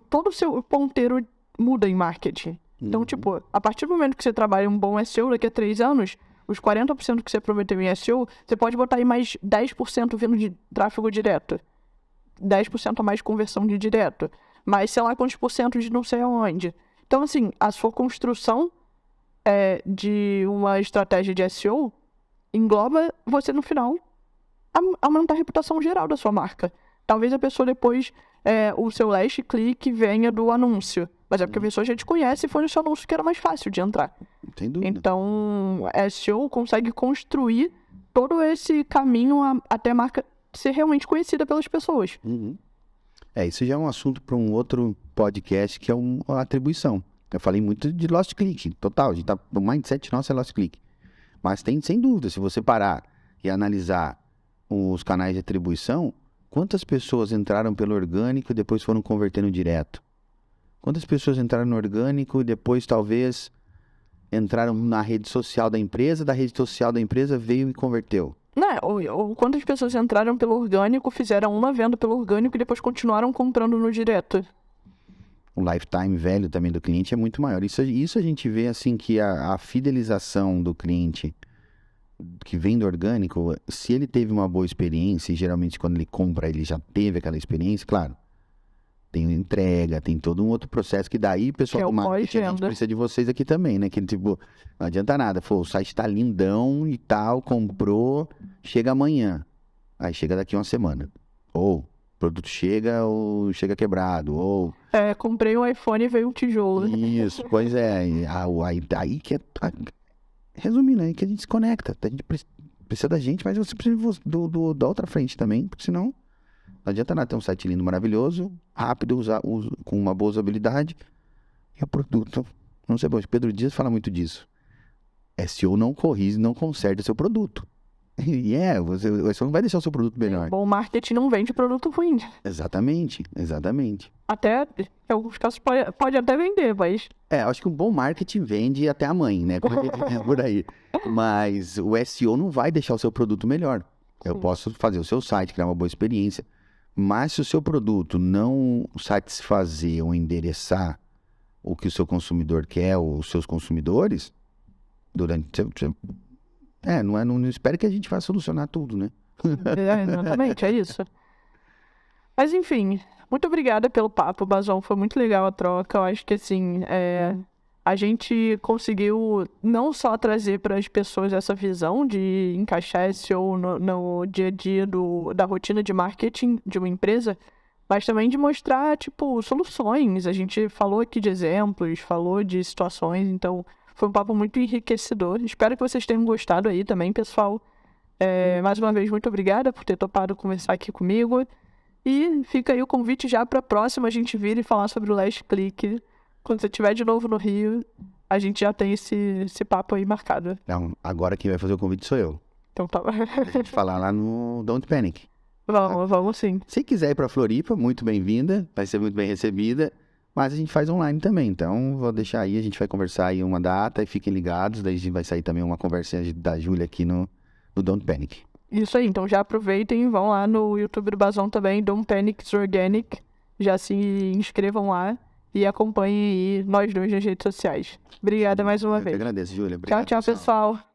todo o seu ponteiro muda em marketing. Então, tipo, a partir do momento que você trabalha um bom SEO, daqui a 3 anos, os 40% que você prometeu em SEO, você pode botar aí mais 10% vindo de tráfego direto. 10% a mais de conversão de direto. Mais, sei lá, quantos por cento de não sei aonde. Então, assim, a sua construção de uma estratégia de SEO engloba você, no final, aumentar a reputação geral da sua marca. Talvez a pessoa depois, o seu last click venha do anúncio. Mas é porque a pessoa já te conhece e foi no seu anúncio que era mais fácil de entrar. Sem dúvida. Então, SEO consegue construir todo esse caminho até a marca ser realmente conhecida pelas pessoas. Isso já é um assunto para um outro podcast, que é a atribuição. Eu falei muito de Lost Click, total. O mindset nosso é Lost Click. Mas tem, sem dúvida, se você parar e analisar os canais de atribuição, quantas pessoas entraram pelo orgânico e depois foram convertendo direto? Quantas pessoas entraram no orgânico e depois talvez entraram na rede social da empresa da empresa veio e converteu? Ou quantas pessoas entraram pelo orgânico, fizeram uma venda pelo orgânico e depois continuaram comprando no direto? O lifetime velho também do cliente é muito maior. Isso a gente vê assim que a fidelização do cliente que vem do orgânico, se ele teve uma boa experiência, e geralmente quando ele compra ele já teve aquela experiência, claro. Tem entrega, tem todo um outro processo que daí, pessoal do marketing, a gente precisa de vocês aqui também, né? Que tipo, não adianta nada. O site tá lindão e tal, comprou, chega amanhã. Aí chega daqui uma semana. Ou o produto chega ou chega quebrado, ou... comprei um iPhone e veio um tijolo. Isso, pois é. Aí que é... Resumindo, aí que a gente se conecta. A gente precisa da gente, mas você precisa da outra frente também, porque senão... Não adianta nada ter um site lindo, maravilhoso, rápido, com uma boa usabilidade e o produto não ser bom. Pedro Dias fala muito disso. SEO não corrige, não conserta seu produto. E o SEO não vai deixar o seu produto melhor. Bom marketing não vende produto ruim. Exatamente. Até, em alguns casos, pode até vender, mas... Acho que um bom marketing vende até a mãe, né? Por aí. Mas o SEO não vai deixar o seu produto melhor. Eu posso fazer o seu site, criar uma boa experiência. Mas se o seu produto não satisfazer ou endereçar o que o seu consumidor quer, ou os seus consumidores, não espere que a gente vá solucionar tudo, né? Exatamente, é isso. Mas enfim, muito obrigada pelo papo, Bazão. Foi muito legal a troca. Eu acho que assim, a gente conseguiu não só trazer para as pessoas essa visão de encaixar SEO no dia a dia da rotina de marketing de uma empresa, mas também de mostrar, tipo, soluções. A gente falou aqui de exemplos, falou de situações, então foi um papo muito enriquecedor. Espero que vocês tenham gostado aí também, pessoal. Mais uma vez, muito obrigada por ter topado conversar aqui comigo. E fica aí o convite já para a próxima a gente vir e falar sobre o Last Click. Quando você estiver de novo no Rio, a gente já tem esse papo aí marcado. Então, agora quem vai fazer o convite sou eu. Então tá. A gente falar lá no Don't Panic. Vamos sim. Se quiser ir para Floripa, muito bem-vinda, vai ser muito bem recebida, mas a gente faz online também, então vou deixar aí, a gente vai conversar aí uma data e fiquem ligados, daí vai sair também uma conversinha da Júlia aqui no Don't Panic. Isso aí, então já aproveitem, vão lá no YouTube do Bazão também, Don't Panic Organic, já se inscrevam lá e acompanhem aí nós dois nas redes sociais. Obrigada mais uma Eu que vez. agradeço, Júlia. Obrigado, Tchau, pessoal. pessoal.